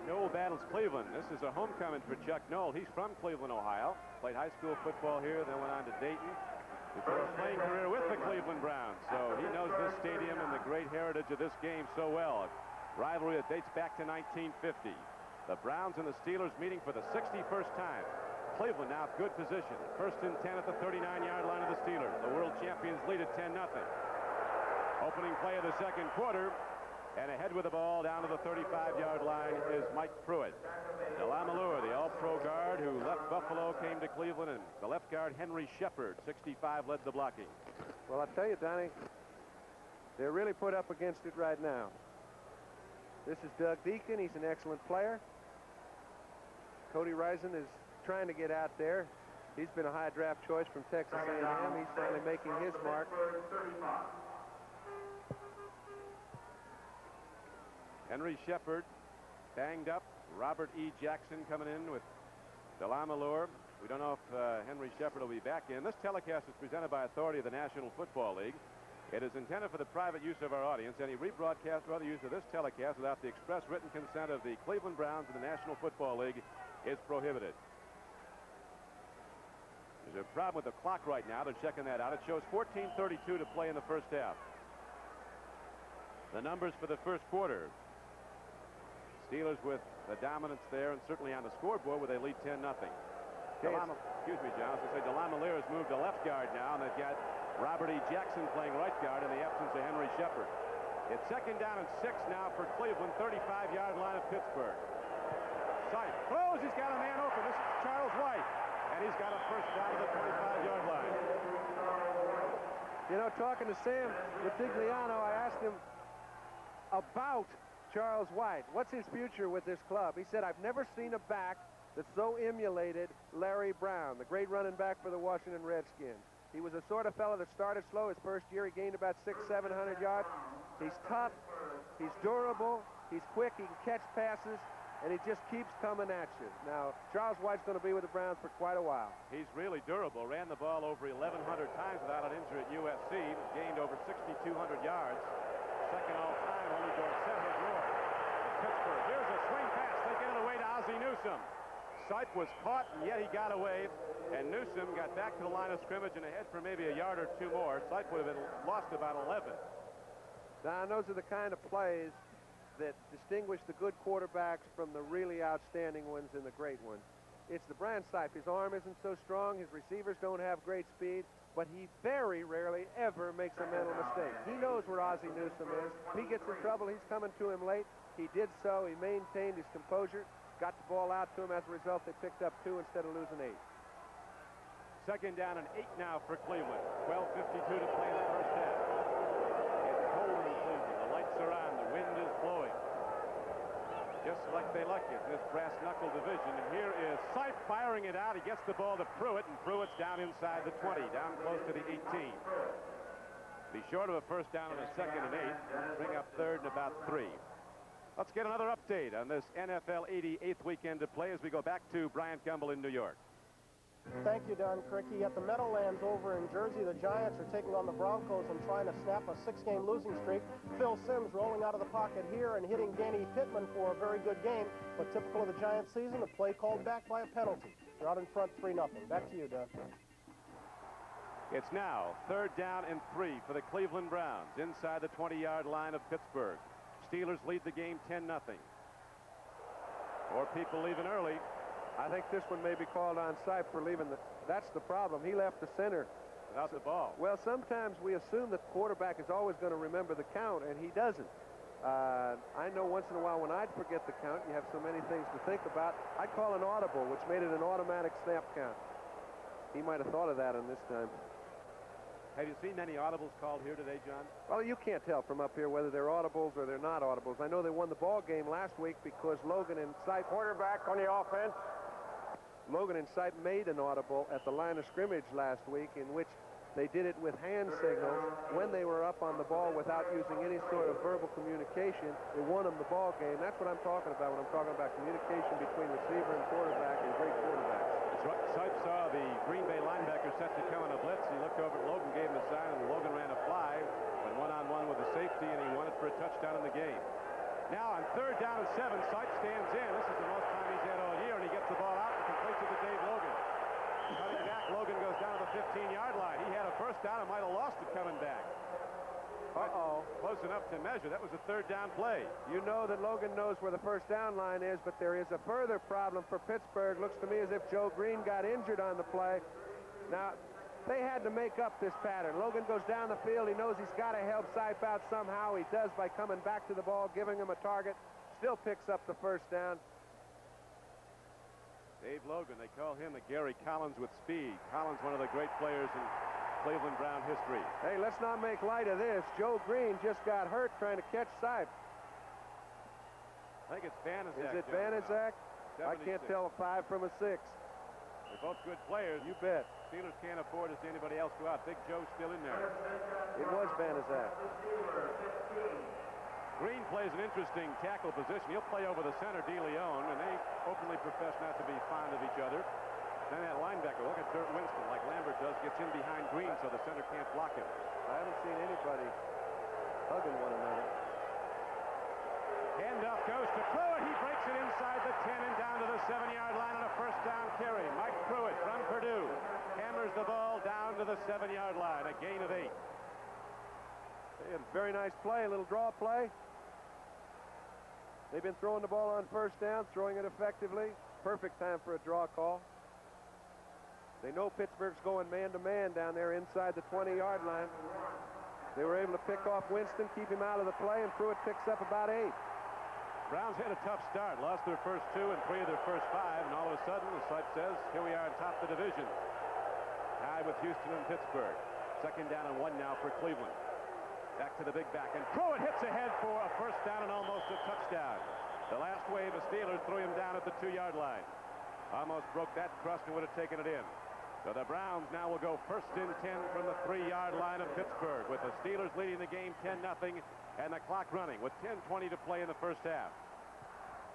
Knoll battles Cleveland. This is a homecoming for Chuck Knoll. He's from Cleveland, Ohio. Played high school football here, then went on to Dayton before a playing career with the Cleveland Browns. So he knows this stadium and the great heritage of this game so well. A rivalry that dates back to 1950. The Browns and the Steelers meeting for the 61st time. Cleveland now good position. 1st and 10 at the 39-yard line of the Steelers. The world champions lead at 10-0. Opening play of the second quarter. And ahead with the ball down to the 35-yard line is Mike Priutt. Delamalure, the all-pro guard who left Buffalo, came to Cleveland, and the left guard Henry Shepard, 65, led the blocking. Well, I'll tell you, Donnie, they're really put up against it right now. This is Doug Deacon. He's an excellent player. Cody Risen is trying to get out there. He's been a high draft choice from Texas A&M. He's finally making his mark. Henry Shepard banged up. Robert E. Jackson coming in with Delamalure. We don't know if Henry Shepard will be back in. This telecast is presented by authority of the National Football League. It is intended for the private use of our audience. Any rebroadcast or other use of this telecast without the express written consent of the Cleveland Browns and the National Football League is prohibited. There's a problem with the clock right now. They're checking that out. It shows 14:32 to play in the first half. The numbers for the first quarter. Steelers with the dominance there, and certainly on the scoreboard where they lead 10-0. Excuse me, John. I say Delamalure has moved to left guard now, and they've got Robert E. Jackson playing right guard in the absence of Henry Shepard. It's 2nd down and 6 now for Cleveland, 35-yard line of Pittsburgh. Sipe throws. He's got a man open. This is Charles White, and he's got a first down to the 25-yard line. You know, talking to Sam Vitigliano, I asked him about Charles White. What's his future with this club? He said, I've never seen a back that so emulated Larry Brown, the great running back for the Washington Redskins. He was a sort of fellow that started slow. His first year, he gained about 600-700 yards. He's tough. He's durable. He's quick. He can catch passes. And he just keeps coming at you. Now, Charles White's going to be with the Browns for quite a while. He's really durable. Ran the ball over 1,100 times without an injury at USC. Gained over 6,200 yards. Second all-time, only Dorsett has more. Pittsburgh. Here's a swing pass. They get it away to Ozzie Newsome. Sipe was caught, and yet he got away. And Newsome got back to the line of scrimmage and ahead for maybe a yard or two more. Sipe would have been lost about 11. Now, those are the kind of plays that distinguish the good quarterbacks from the really outstanding ones and the great ones. It's the Brand Sipe. His arm isn't so strong. His receivers don't have great speed. but he very rarely ever makes a mental mistake. He knows where Ozzie Newsome is. If he gets in trouble, he's coming to him late. He did so. He maintained his composure, got the ball out to him. As a result, they picked up 2 instead of losing 8. Second down and 8 now for Cleveland. 12:52 to play in the first half. It's cold in Cleveland. The lights are on. The wind is blowing. Just like they like it in this brass knuckle division. And here is Sipe firing it out. He gets the ball to Priutt, and Pruitt's down inside the 20, down close to the 18. Be short of a first down on a second and 8. Bring up third and about 3. Let's get another update on this NFL 88th weekend to play as we go back to Bryant Gumbel in New York. Thank you, Don Crickey. At the Meadowlands over in Jersey, the Giants are taking on the Broncos and trying to snap a 6-game losing streak. Phil Simms rolling out of the pocket here and hitting Danny Pittman for a very good game. But typical of the Giants season, the play called back by a penalty. They're out in front 3-0. Back to you, Don. It's now third down and 3 for the Cleveland Browns inside the 20-yard line of Pittsburgh. Steelers lead the game 10-0. More people leaving early. I think this one may be called on Sipe for leaving. That's the problem. He left the center without the ball. Well, sometimes we assume that the quarterback is always going to remember the count, and he doesn't. I know once in a while when I'd forget the count, you have so many things to think about. I'd call an audible, which made it an automatic snap count. He might have thought of that on this time. Have you seen any audibles called here today, John? Well, you can't tell from up here whether they're audibles or they're not audibles. I know they won the ball game last week because Logan and Sipe, quarterback on the offense. Logan and Sipe made an audible at the line of scrimmage last week in which they did it with hand signals when they were up on the ball without using any sort of verbal communication. It won them the ball game. That's what I'm talking about when I'm talking about communication between receiver and quarterback and great quarterbacks. Sipe saw the Green Bay linebacker set to come on a blitz. He looked over at Logan, gave him a sign, and Logan ran a fly, went one-on-one with the safety, and he won it for a touchdown in the game. Now on third down and 7, Sipe stands in. This is the most time he's had all year, and he gets the ball out and completes it to Dave Logan. Cutting back, Logan goes down to the 15-yard line. He had a first down and might have lost it coming back. Uh-oh. Close enough to measure. That was a third down play. You know that Logan knows where the first down line is, but there is a further problem for Pittsburgh. Looks to me as if Joe Green got injured on the play. Now, they had to make up this pattern. Logan goes down the field. He knows he's got to help Sipe out somehow. He does by coming back to the ball, giving him a target. Still picks up the first down. Dave Logan, they call him a Gary Collins with speed. Collins, one of the great players in Cleveland Brown history. Hey, let's not make light of this. Joe Green just got hurt trying to catch Sipe. I think it's Banaszak. Is it Banaszak? I can't tell a 5 from a 6. They're both good players. You bet. Steelers can't afford to see anybody else go out. Big Joe's still in there. It was Banaszak. Green plays an interesting tackle position. He'll play over the center, DeLeon, and they openly profess not to be fond of each other. Then that linebacker, look at Dirt Winston, like Lambert does, gets in behind Green so the center can't block him. I haven't seen anybody hugging one another. Handoff goes to Pruitt. He breaks it inside the 10 and down to the 7-yard line on a first down carry. Mike Priutt from Purdue hammers the ball down to the 7-yard line, a gain of 8. They had a very nice play, a little draw play. They've been throwing the ball on first down, throwing it effectively. Perfect time for a draw call. They know Pittsburgh's going man-to-man down there inside the 20-yard line. They were able to pick off Winston, keep him out of the play, and Pruitt picks up about 8. Browns had a tough start, lost their first 2 and 3 of their first 5, and all of a sudden, as Sipe says, here we are on top of the division. Tied with Houston and Pittsburgh. Second down and 1 now for Cleveland. Back to the big back, and Priutt hits ahead for a first down and almost a touchdown. The last wave of Steelers threw him down at the 2-yard line. Almost broke that crust and would have taken it in. So the Browns now will go first and 10 from the 3-yard line of Pittsburgh, with the Steelers leading the game 10-0 and the clock running with 10:20 to play in the first half.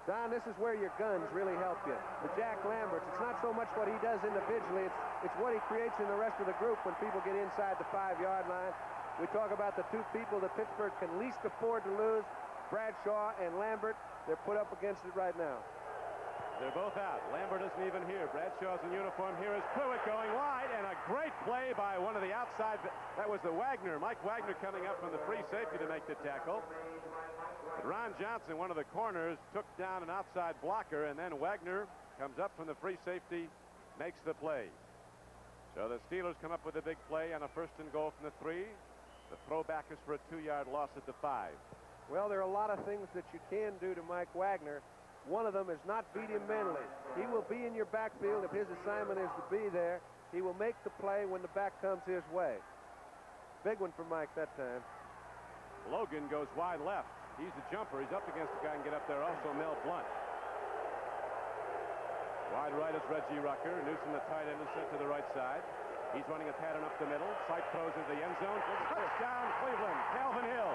Don, this is where your guns really help you. The Jack Lamberts, it's not so much what he does individually, it's what he creates in the rest of the group when people get inside the 5-yard line. We talk about the 2 people that Pittsburgh can least afford to lose, Bradshaw and Lambert. They're put up against it right now. They're both out. Lambert isn't even here. Bradshaw's in uniform. Here is Priutt going wide, and a great play by one of the outside. That was the Wagner. Mike Wagner coming up from the free safety to make the tackle. But Ron Johnson, one of the corners, took down an outside blocker, and then Wagner comes up from the free safety, makes the play. So the Steelers come up with a big play on a 1st and goal from the 3. The throwback is for a 2-yard loss at the 5. Well, there are a lot of things that you can do to Mike Wagner. One of them is not beat him mentally. He will be in your backfield if his assignment is to be there. He will make the play when the back comes his way. Big one for Mike that time. Logan goes wide left. He's a jumper. He's up against the guy and get up there. Also Mel Blunt. Wide right is Reggie Rucker. Newsome, the tight end, is sent to the right side. He's running a pattern up the middle. Sipe throws into the end zone. Touchdown, Cleveland. Calvin Hill.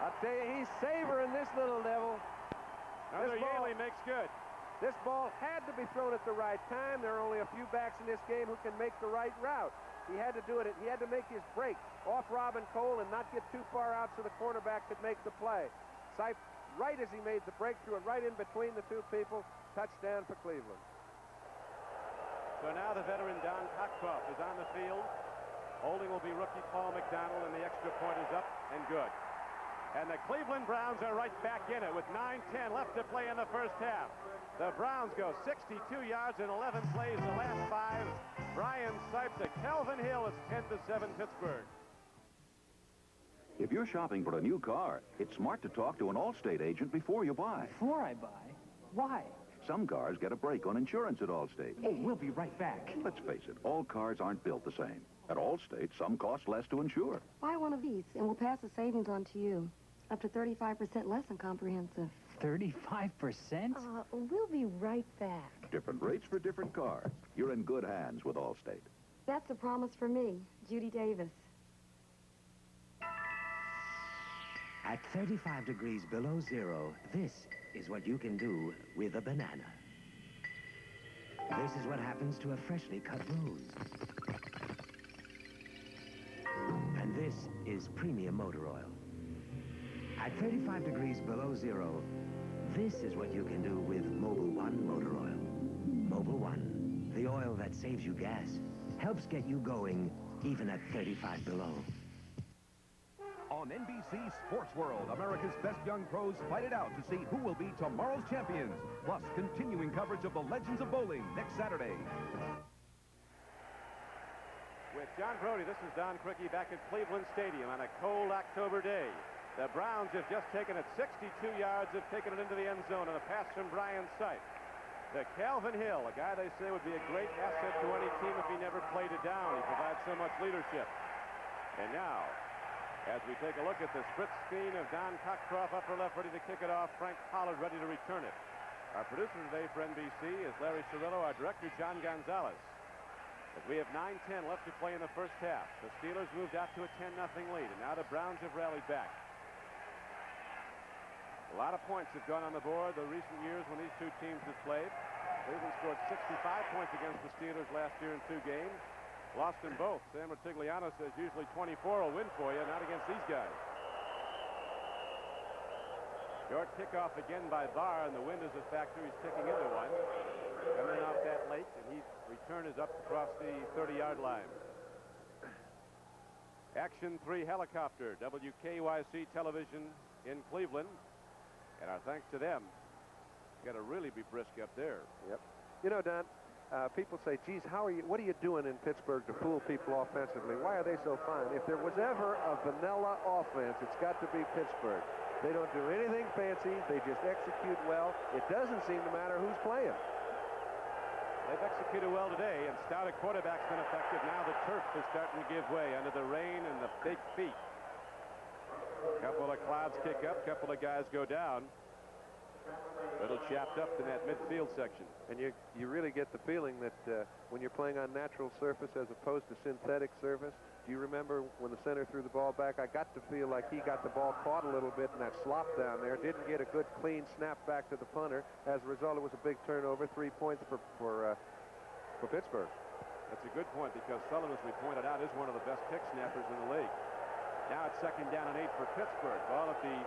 I'll tell you, he's savoring this little devil. Another Yaley makes good. This ball had to be thrown at the right time. There are only a few backs in this game who can make the right route. He had to do it. He had to make his break off Robin Cole and not get too far out so the cornerback could make the play. Sipe, right as he made the breakthrough and right in between the two people, touchdown for Cleveland. So now the veteran Don Cockcroft is on the field. Holding will be rookie Paul McDonald, and the extra point is up and good. And the Cleveland Browns are right back in it with 9:10 left to play in the first half. The Browns go 62 yards in 11 plays the last 5. Brian Sipe to Calvin Hill. It's 10-7 Pittsburgh. If you're shopping for a new car, it's smart to talk to an Allstate agent before you buy. Before I buy? Why? Some cars get a break on insurance at Allstate. Oh, we'll be right back. Let's face it, all cars aren't built the same. At Allstate, some cost less to insure. Buy one of these, and we'll pass the savings on to you. Up to 35% less than comprehensive. 35%? We'll be right back. Different rates for different cars. You're in good hands with Allstate. That's a promise for me, Judy Davis. At 35 degrees below zero, this is what you can do with a banana. This is what happens to a freshly cut rose. And this is premium motor oil. At 35 degrees below zero, this is what you can do with Mobil 1 motor oil. Mobil 1, the oil that saves you gas, helps get you going even at 35 below. On NBC Sports World, America's best young pros fight it out to see who will be tomorrow's champions. Plus, continuing coverage of the Legends of Bowling next Saturday. With John Brody, this is Don Criqui back at Cleveland Stadium on a cold October day. The Browns have just taken it 62 yards, have taken it into the end zone on a pass from Brian Sipe. The Calvin Hill, a guy they say would be a great asset to any team if he never played it down. He provides so much leadership. And now, as we take a look at the split screen of Don Cockcroft, upper left, ready to kick it off. Frank Pollard ready to return it. Our producer today for NBC is Larry Cirillo, our director, John Gonzalez. As we have 9:10 left to play in the first half. The Steelers moved out to a 10-0 lead, and now the Browns have rallied back. A lot of points have gone on the board the recent years when these two teams have played. Cleveland scored 65 points against the Steelers last year in 2 games. Lost in both. Sam Ratigliano says usually 24 will win for you, not against these guys. Short kickoff again by Barr, and the wind is a factor. He's kicking into one. Coming off that late, and his return is up across the 30-yard line. Action 3 helicopter, WKYC television in Cleveland. And our thanks to them. Got to really be brisk up there. Yep. You know, Don, people say, geez, what are you doing in Pittsburgh to fool people offensively? Why are they so fine? If there was ever a vanilla offense, it's got to be Pittsburgh. They don't do anything fancy. They just execute well. It doesn't seem to matter who's playing. They've executed well today, and Stoudt at quarterback's been effective. Now the turf is starting to give way under the rain and the big feet. A couple of clouds kick up, couple of guys go down. A little chapped up in that midfield section. And you really get the feeling that when you're playing on natural surface as opposed to synthetic surface, do you remember when the center threw the ball back? I got to feel like he got the ball caught a little bit in that slop down there. Didn't get a good clean snap back to the punter. As a result, it was a big turnover. 3 points for Pittsburgh. That's a good point because Sullivan, as we pointed out, is one of the best kick snappers in the league. Now it's 2nd down and 8 for Pittsburgh. Ball at the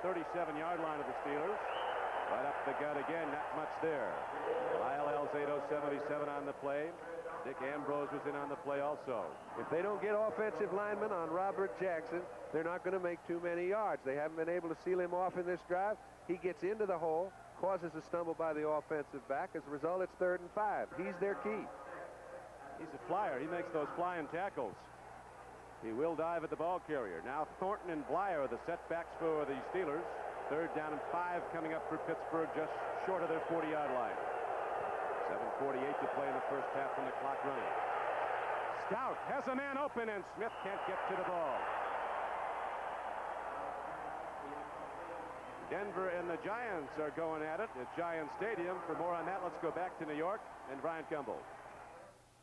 37-yard line of the Steelers. Right up the gut again, not much there. Lyle Alzado, 77 on the play. Dick Ambrose was in on the play also. If they don't get offensive linemen on Robert Jackson, they're not going to make too many yards. They haven't been able to seal him off in this drive. He gets into the hole, causes a stumble by the offensive back. As a result, it's 3rd and 5. He's their key. He's a flyer. He makes those flying tackles. He will dive at the ball carrier. Now Thornton and Blyer are the setbacks for the Steelers. 3rd down and 5 coming up for Pittsburgh, just short of their 40-yard line. 7:48 to play in the first half when the clock running. Stoudt has a man open, and Smith can't get to the ball. Denver and the Giants are going at it at Giant Stadium. For more on that, let's go back to New York and Brian Gumbel.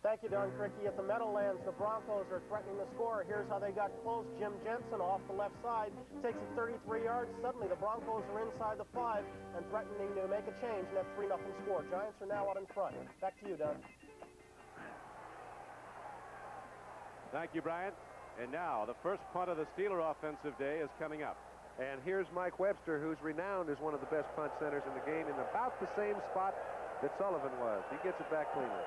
Thank you, Don Crickey. At the Meadowlands, the Broncos are threatening the score. Here's how they got close. Jim Jensen off the left side takes it 33 yards. Suddenly, the Broncos are inside the 5 and threatening to make a change in that 3-0 score. Giants are now out in front. Back to you, Don. Thank you, Brian. And now, the first punt of the Steeler offensive day is coming up. And here's Mike Webster, who's renowned as one of the best punt centers in the game, in about the same spot that Sullivan was. He gets it back cleanly.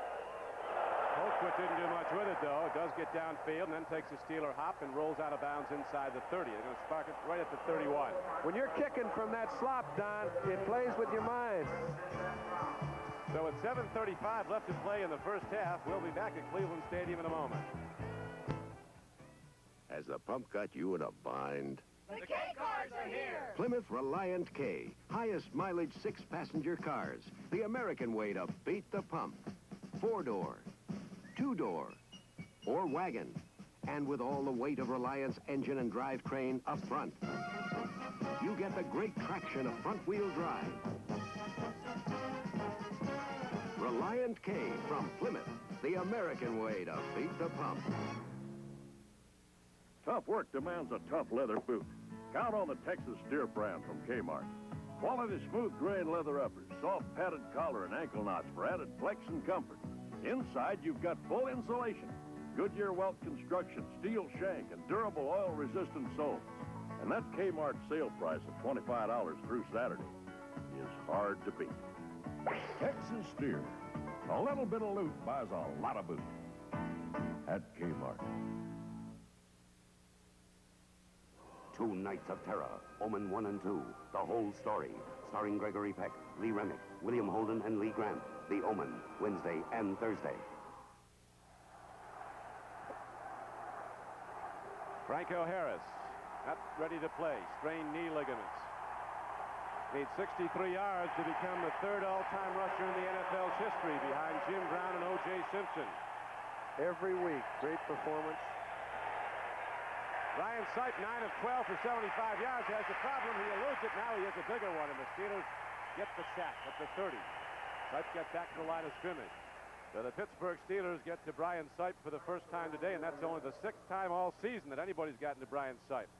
Colquitt didn't do much with it, though. It does get downfield and then takes a Steeler hop and rolls out of bounds inside the 30. They're going to spark it right at the 31. When you're kicking from that slop, Don, it plays with your mind. So with 7:35 left to play in the first half, we'll be back at Cleveland Stadium in a moment. Has the pump got you in a bind? The K cars are here! Plymouth Reliant K. Highest mileage 6-passenger cars. The American way to beat the pump. 4-door, 2-door, or wagon. And with all the weight of Reliant's engine and drivetrain up front. You get the great traction of front-wheel drive. Reliant K from Plymouth. The American way to beat the pump. Tough work demands a tough leather boot. Count on the Texas Steer brand from Kmart. Quality smooth grain leather uppers, soft padded collar and ankle knots for added flex and comfort. Inside, you've got full insulation, Goodyear welt construction, steel shank, and durable oil-resistant soles. And that Kmart sale price of $25 through Saturday is hard to beat. Texas Steer. A little bit of loot buys a lot of boot at Kmart. 2 Nights of Terror, Omen 1 and 2, the whole story, starring Gregory Peck, Lee Remick, William Holden, and Lee Grant. The Omen, Wednesday and Thursday. Franco Harris, not ready to play. Strained knee ligaments. Needs 63 yards to become the 3rd all-time rusher in the NFL's history, behind Jim Brown and O.J. Simpson. Every week, great performance. Ryan Sipe, 9 of 12 for 75 yards, has a problem. He eludes it. Now he has a bigger one, and the Steelers get the sack at the 30. Sipe gets back to the line of scrimmage. So the Pittsburgh Steelers get to Brian Sipe for the first time today, and that's only the 6th time all season that anybody's gotten to Brian Sipe.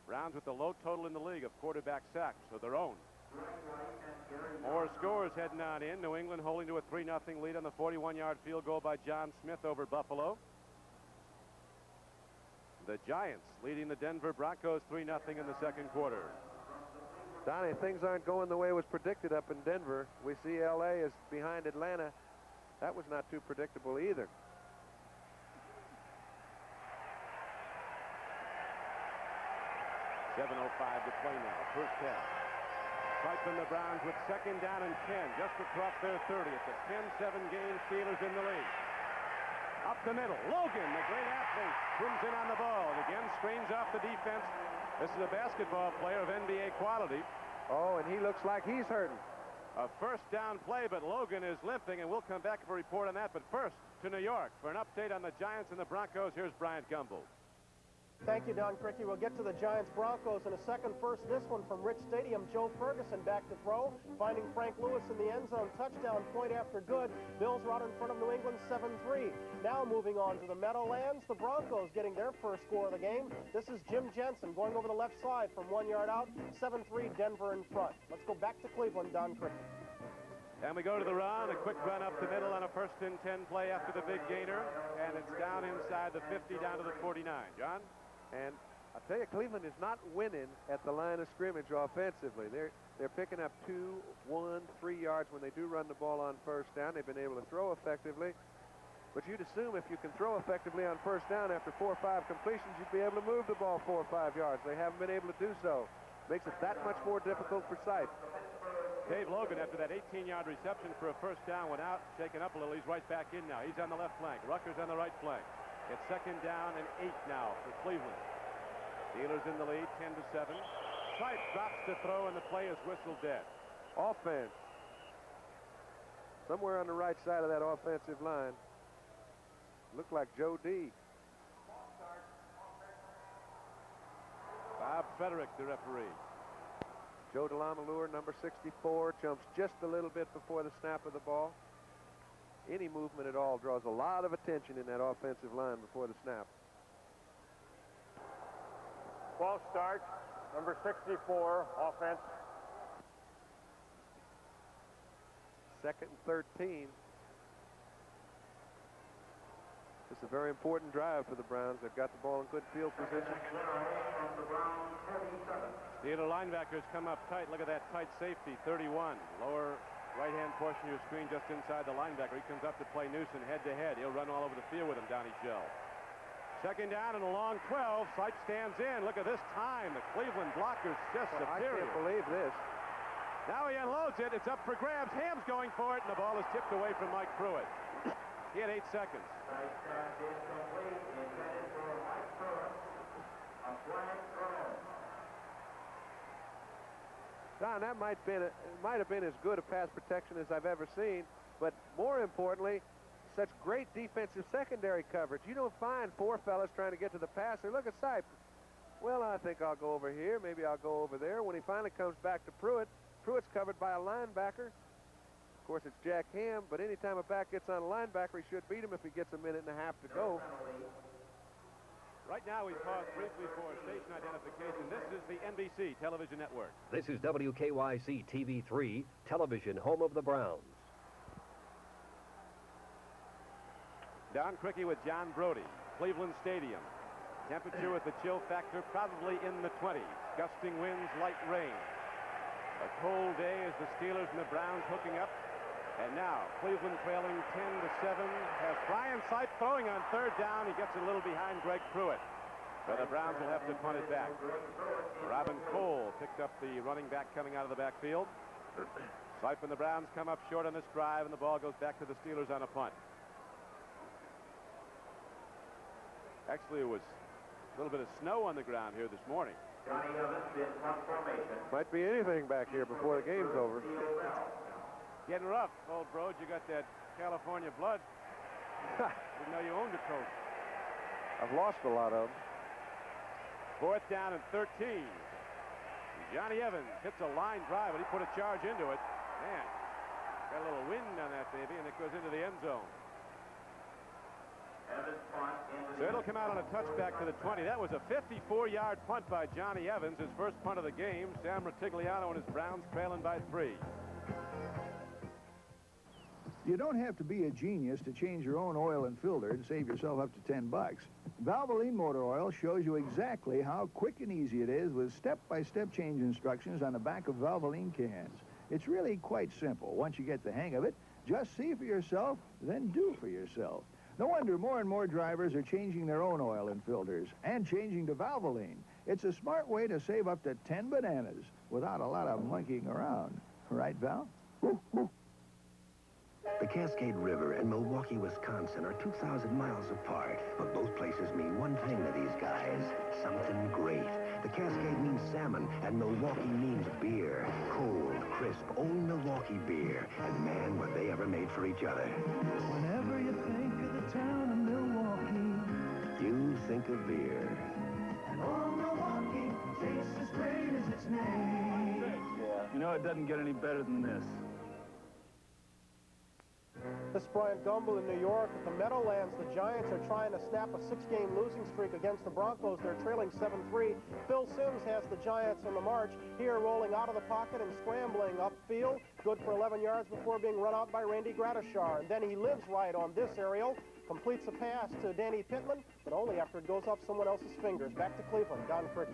Browns with the low total in the league of quarterback sacks, so their own. More scores heading on in. New England holding to a 3-0 lead on the 41-yard field goal by John Smith over Buffalo. The Giants leading the Denver Broncos 3-0 in the second quarter. Donnie, things aren't going the way it was predicted up in Denver. We see L.A. is behind Atlanta. That was not too predictable either. .7:05 to play now, first half. Sipe and the Browns with 2nd down and 10, just across their 30. It's a 10-7 game, Steelers in the lead. Up the middle, Logan, the great athlete, zooms in on the ball and again screens off the defense. This is a basketball player of NBA quality. Oh, and he looks like he's hurting. A first down play, but Logan is limping, and we'll come back for a report on that. But first, to New York for an update on the Giants and the Broncos. Here's Bryant Gumbel. Thank you, Don Crickey. We'll get to the Giants-Broncos in a second. First, this one from Rich Stadium. Joe Ferguson back to throw, finding Frank Lewis in the end zone. Touchdown, point after good. Bills are out in front of New England 7-3. Now moving on to the Meadowlands, the Broncos getting their first score of the game. This is Jim Jensen going over the left side from 1 yard out. 7-3, Denver in front. Let's go back to Cleveland, Don Crickey. And we go to the run, a quick run up the middle on a 1st and 10 play after the big gainer. And it's down inside the 50, down to the 49. John? And I'll tell you, Cleveland is not winning at the line of scrimmage offensively. They're picking up 2, 1, 3 yards when they do run the ball on 1st down. They've been able to throw effectively. But you'd assume if you can throw effectively on first down after 4 or 5 completions, you'd be able to move the ball 4 or 5 yards. They haven't been able to do so. Makes it that much more difficult for Sipe. Dave Logan, after that 18-yard reception for a first down, went out, shaken up a little. He's right back in now. He's on the left flank. Rucker's on the right flank. It's second down and 8 now for Cleveland. Steelers in the lead, 10-7. Sipe drops to throw, and the play is whistled dead. Offense. Somewhere on the right side of that offensive line. Looked like Joe D. Bob Frederick, the referee. Joe DeLamalure, number 64, jumps just a little bit before the snap of the ball. Any movement at all draws a lot of attention in that offensive line before the snap. False start, number 64, offense. Second and 13. It's a very important drive for the Browns. They've got the ball in good field position. Steeler linebackers come up tight. Look at that tight safety, 31. Lower right-hand portion of your screen just inside the linebacker. He comes up to play Newsom head-to-head. He'll run all over the field with him, Donnie Shell. Second down and a long 12. Sipe stands in. Look at this time. The Cleveland blocker's just superior. I can't believe this. Now he unloads it. It's up for grabs. Ham's going for it, and the ball is tipped away from Mike Pruitt. He had 8 seconds. Don, that might have been as good a pass protection as I've ever seen, but more importantly, such great defensive secondary coverage. You don't find 4 fellas trying to get to the passer. Look at Sipe. Well, I think I'll go over here. Maybe I'll go over there. When he finally comes back to Pruitt, Pruitt's covered by a linebacker. Of course, it's Jack Ham, but anytime a back gets on a linebacker, he should beat him if he gets a minute and a half to go. Right now, we pause briefly for station identification. This is the NBC television network. This is WKYC TV3, television home of the Browns. Don Criqui with John Brody, Cleveland Stadium. Temperature with the chill factor probably in the 20s. Gusting winds, light rain. A cold day as the Steelers and the Browns hooking up. And now, Cleveland trailing 10-7. Has Brian Sipe throwing on third down. He gets a little behind Greg Pruitt. But the Browns will have to punt it back. Robin Cole picked up the running back coming out of the backfield. Sipe and the Browns come up short on this drive, and the ball goes back to the Steelers on a punt. Actually, it was a little bit of snow on the ground here this morning. Might be anything back here before the game's over. Getting rough, old Broad. You got that California blood. Didn't know you owned a coat. I've lost a lot of them. 4th down and 13. Johnny Evans hits a line drive, and he put a charge into it. Man, got a little wind on that baby, and it goes into the end zone. So it'll come out on a touchback to the 20. That was a 54-yard punt by Johnny Evans, his first punt of the game. Sam Ratigliano and his Browns trailing by 3. You don't have to be a genius to change your own oil and filter and save yourself up to $10. Valvoline Motor Oil shows you exactly how quick and easy it is with step-by-step change instructions on the back of Valvoline cans. It's really quite simple. Once you get the hang of it, just see for yourself, then do for yourself. No wonder more and more drivers are changing their own oil and filters and changing to Valvoline. It's a smart way to save up to 10 bananas without a lot of monkeying around. Right, Val? The Cascade River and Milwaukee, Wisconsin are 2,000 miles apart, but both places mean one thing to these guys, something great. The Cascade means salmon, and Milwaukee means beer. Cold, crisp, old Milwaukee beer. And man, were they ever made for each other. Whenever you think of the town of Milwaukee, You think of beer. and old Milwaukee tastes as great as its name. Yeah, you know, it doesn't get any better than this. This is Brian Gumbel in New York. At the Meadowlands, the Giants are trying to snap a 6-game losing streak against the Broncos. They're trailing 7-3. Phil Simms has the Giants on the march. Here, rolling out of the pocket and scrambling upfield. Good for 11 yards before being run out by Randy Gratishar. And then he lives right on this aerial. Completes a pass to Danny Pittman, but only after it goes off someone else's fingers. Back to Cleveland, Don Criqui.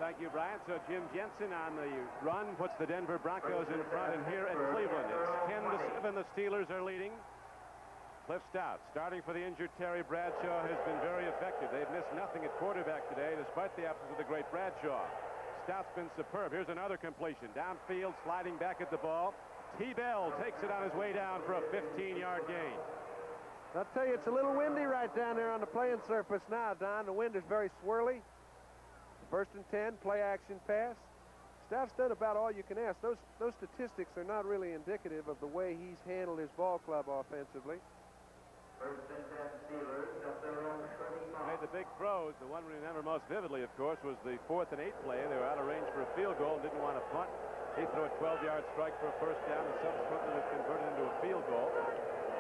Thank you, Brian. So Jim Jensen on the run puts the Denver Broncos in front, and here at Cleveland, it's 10-7. The Steelers are leading. Cliff Stoudt, starting for the injured Terry Bradshaw, has been very effective. They've missed nothing at quarterback today, despite the absence of the great Bradshaw. Stout's been superb. Here's another completion. Downfield, sliding back at the ball. T-Bell takes it on his way down for a 15-yard gain. I'll tell you, it's a little windy right down there on the playing surface now, Don. The wind is very swirly. 1st and 10, play action pass. Stout's done about all you can ask. Those statistics are not really indicative of the way he's handled his ball club offensively. Made the big throws. The one we remember most vividly, of course, was the 4th and 8 play. They were out of range for a field goal and didn't want to punt. He threw a 12-yard strike for a first down and subsequently was converted into a field goal.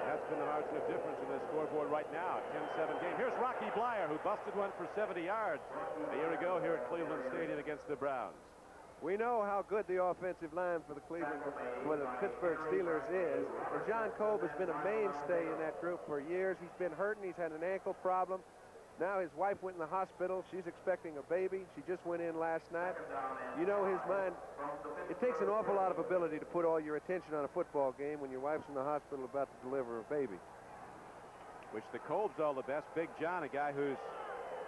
That's been the margin of difference in the scoreboard right now. 10-7 game. Here's Rocky Blyer, who busted one for 70 yards a year ago here at Cleveland Stadium against the Browns. We know how good the offensive line for the Pittsburgh Steelers is. And John Kolb has been a mainstay in that group for years. He's been hurting. He's had an ankle problem. Now his wife went in the hospital. She's expecting a baby. She just went in last night. You know his mind. It takes an awful lot of ability to put all your attention on a football game when your wife's in the hospital about to deliver a baby. Wish the Kolbs all the best. Big John, a guy who's,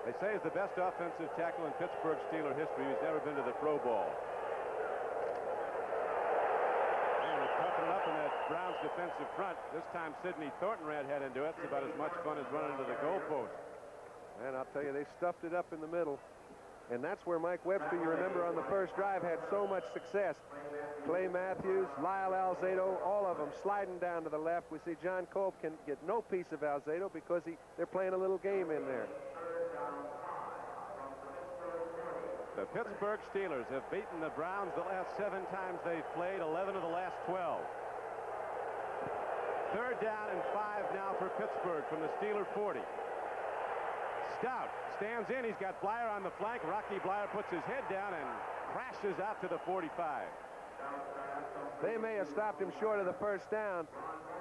they say, is the best offensive tackle in Pittsburgh Steeler history. He's never been to the Pro Bowl. And they're toughening up in that Browns defensive front. This time Sidney Thornton ran head into it. It's about as much fun as running into the goalpost. And I'll tell you, they stuffed it up in the middle. And that's where Mike Webster, you remember, on the first drive had so much success. Clay Matthews, Lyle Alzado, all of them sliding down to the left. We see John Kolb can get no piece of Alzado because they're playing a little game in there. The Pittsburgh Steelers have beaten the Browns the last 7 times they've played, 11 of the last 12. 3rd down and 5 now for Pittsburgh from the Steeler 40. Stoudt stands in. He's got Blyer on the flank. Rocky Blyer puts his head down and crashes out to the 45. They may have stopped him short of the first down,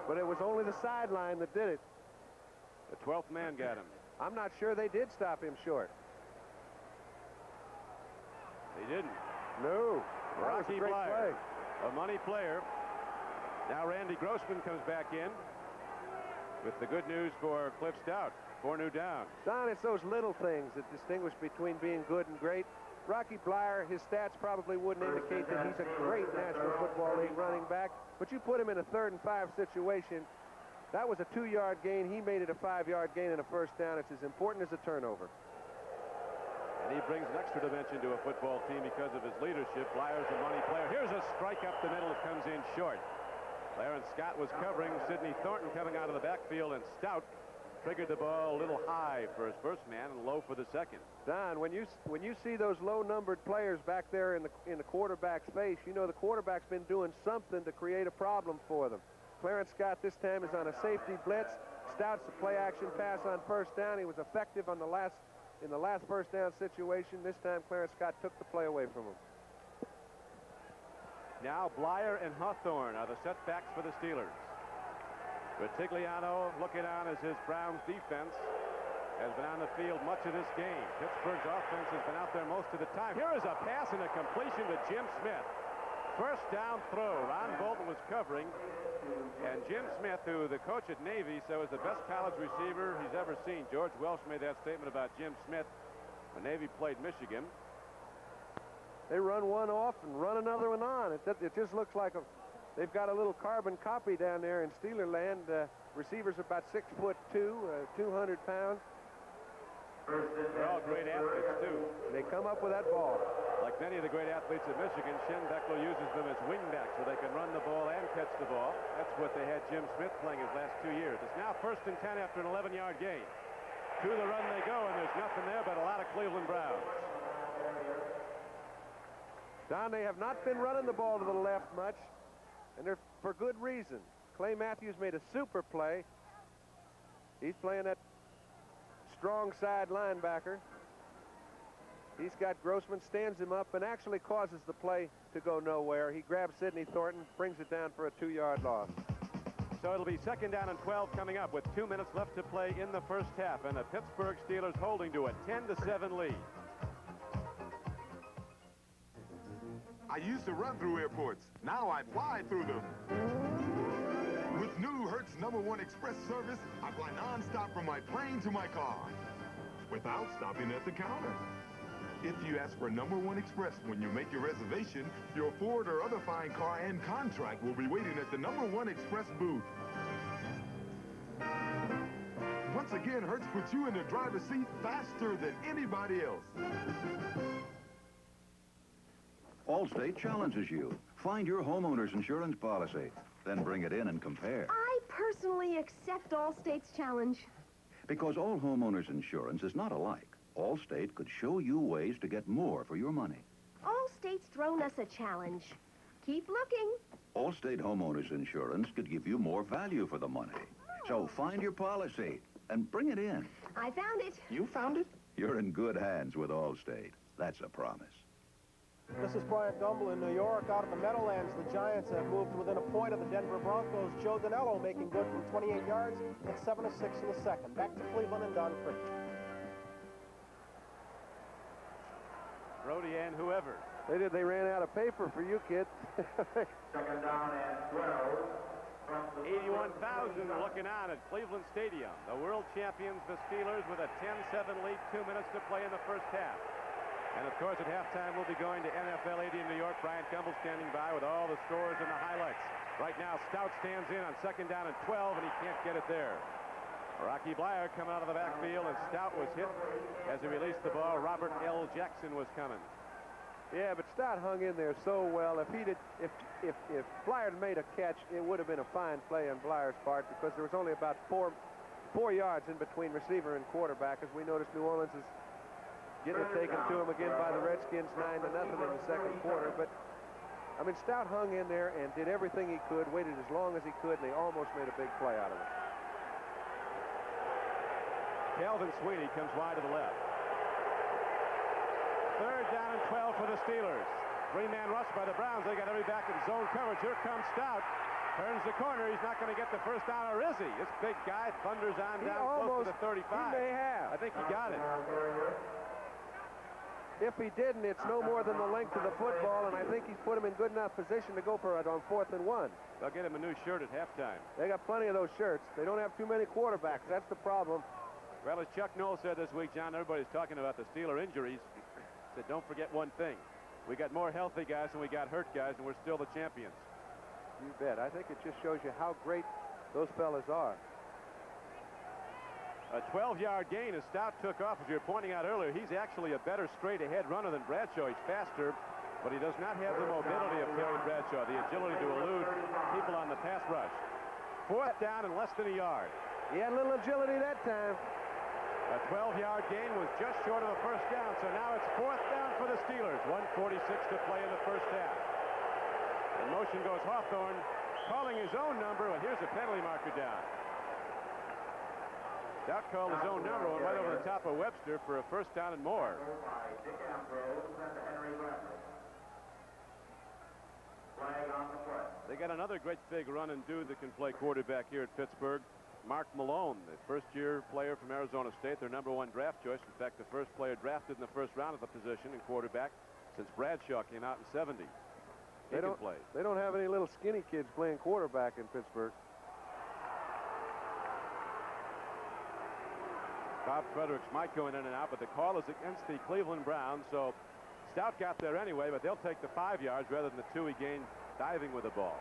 but it was only the sideline that did it. The 12th man got him. I'm not sure they did stop him short. They didn't. No. Rocky Blyer, play. a money player. Now Randy Grossman comes back in with the good news for Cliff Stoudt. 4 new downs. Don, it's those little things that distinguish between being good and great. Rocky Blyer, his stats probably wouldn't indicate that he's a great National Football League running back, but you put him in a 3rd and 5 situation. That was a 2-yard gain. He made it a 5-yard gain and a first down. It's as important as a turnover. And he brings an extra dimension to a football team because of his leadership. Blyer's a money player. Here's a strike up the middle. It comes in short. Clarence Scott was covering. Sidney Thornton coming out of the backfield, and Stoudt triggered the ball a little high for his first man and low for the second. Don, when you see those low-numbered players back there in the quarterback's face, you know the quarterback's been doing something to create a problem for them. Clarence Scott this time is on a safety blitz. Stout's a play-action pass on first down. He was effective on in the last first down situation. This time Clarence Scott took the play away from him. Now Blyer and Hawthorne are the setbacks for the Steelers. Bertigliano looking on as his Browns defense has been on the field much of this game. Pittsburgh's offense has been out there most of the time. Here is a pass and a completion to Jim Smith. First down throw. Ron Bolton was covering, and Jim Smith, who the coach at Navy said was the best college receiver he's ever seen. George Welsh made that statement about Jim Smith when Navy played Michigan. They run one off and run another one on. It just looks like they've got a little carbon copy down there in Steeler land. Receivers about 6'2", 200 pounds. They're all great athletes, too. They come up with that ball. Like many of the great athletes at Michigan, Schenbeckler uses them as wingbacks so they can run the ball and catch the ball. That's what they had Jim Smith playing his last 2 years. It's now 1st and 10 after an 11-yard gain. To the run they go, and there's nothing there but a lot of Cleveland Browns. Don, they have not been running the ball to the left much, and they're for good reason. Clay Matthews made a super play. He's playing that strong side linebacker. He's got Grossman, stands him up, and actually causes the play to go nowhere. He grabs Sidney Thornton, brings it down for a 2-yard loss. So it'll be 2nd down and 12 coming up with 2 minutes left to play in the first half, and the Pittsburgh Steelers holding to a 10-7 lead. I used to run through airports. Now I fly through them. With new Hertz No. #1 Express service, I fly non-stop from my plane to my car without stopping at the counter. If you ask for #1 Express when you make your reservation, your Ford or other fine car and contract will be waiting at the #1 Express booth. Once again, Hertz puts you in the driver's seat faster than anybody else. Allstate challenges you. Find your homeowner's insurance policy, then bring it in and compare. I personally accept Allstate's challenge. Because all homeowners insurance is not alike. Allstate could show you ways to get more for your money. Allstate's thrown us a challenge. Keep looking. Allstate homeowners insurance could give you more value for the money. So find your policy and bring it in. I found it. You found it? You're in good hands with Allstate. That's a promise. This is Priutt Gumble in New York. Out at the Meadowlands, the Giants have moved within a point of the Denver Broncos. Joe Danello making good from 28 yards. It's 7-6 in the second. Back to Cleveland and Don Frick. Brody and whoever. They ran out of paper for you, kid. Second down and 12. 81,000 looking on at Cleveland Stadium. The world champions, the Steelers, with a 10-7 lead, 2 minutes to play in the first half. And, of course, at halftime, we'll be going to NFL 80 in New York. Brian Gumbel standing by with all the scores and the highlights. Right now, Stoudt stands in on second down and 12, and he can't get it there. Rocky Bleier coming out of the backfield, and Stoudt was hit as he released the ball. Robert L. Jackson was coming. Yeah, but Stoudt hung in there so well. If Bleier had made a catch, it would have been a fine play on Bleier's part because there was only about four yards in between receiver and quarterback. As we noticed, New Orleans is getting it taken to him again by the Redskins 9-0 in the second quarter. But, I mean, Stoudt hung in there and did everything he could, waited as long as he could, and they almost made a big play out of it. Calvin Sweeney comes wide to the left. Third down and 12 for the Steelers. Three-man rush by the Browns. They got every back in zone coverage. Here comes Stoudt. Turns the corner. He's not going to get the first down, or is he? This big guy thunders on down close to the 35. He may have. I think he got it. If he didn't, it's no more than the length of the football, and I think he's put him in good enough position to go for it on 4th and 1. They'll get him a new shirt at halftime. They got plenty of those shirts. They don't have too many quarterbacks. That's the problem. Well, as Chuck Noll said this week, John, everybody's talking about the Steeler injuries. Said, don't forget one thing. We got more healthy guys than we got hurt guys, and we're still the champions. You bet. I think it just shows you how great those fellas are. A 12-yard gain as Stoudt took off, as you were pointing out earlier. He's actually a better straight-ahead runner than Bradshaw. He's faster, but he does not have the mobility of Terry Bradshaw, the agility to elude people on the pass rush. 4th down and less than a yard. He had a little agility that time. A 12-yard gain was just short of a first down, so now it's 4th down for the Steelers. 1:46 to play in the first half. In motion goes Hawthorne, calling his own number. Well, here's a penalty marker down. Stoudt called his own number, went right over the top of Webster for a first down and more. They got another great big run and dude that can play quarterback here at Pittsburgh. Mark Malone, the first-year player from Arizona State, their #1 draft choice. In fact, the first player drafted in the first round of the position in quarterback since Bradshaw came out in '70. They don't have any little skinny kids playing quarterback in Pittsburgh. Bob Fredericks might go in and out, but the call is against the Cleveland Browns, so Stoudt got there anyway, but they'll take the 5 yards rather than the 2 he gained diving with the ball.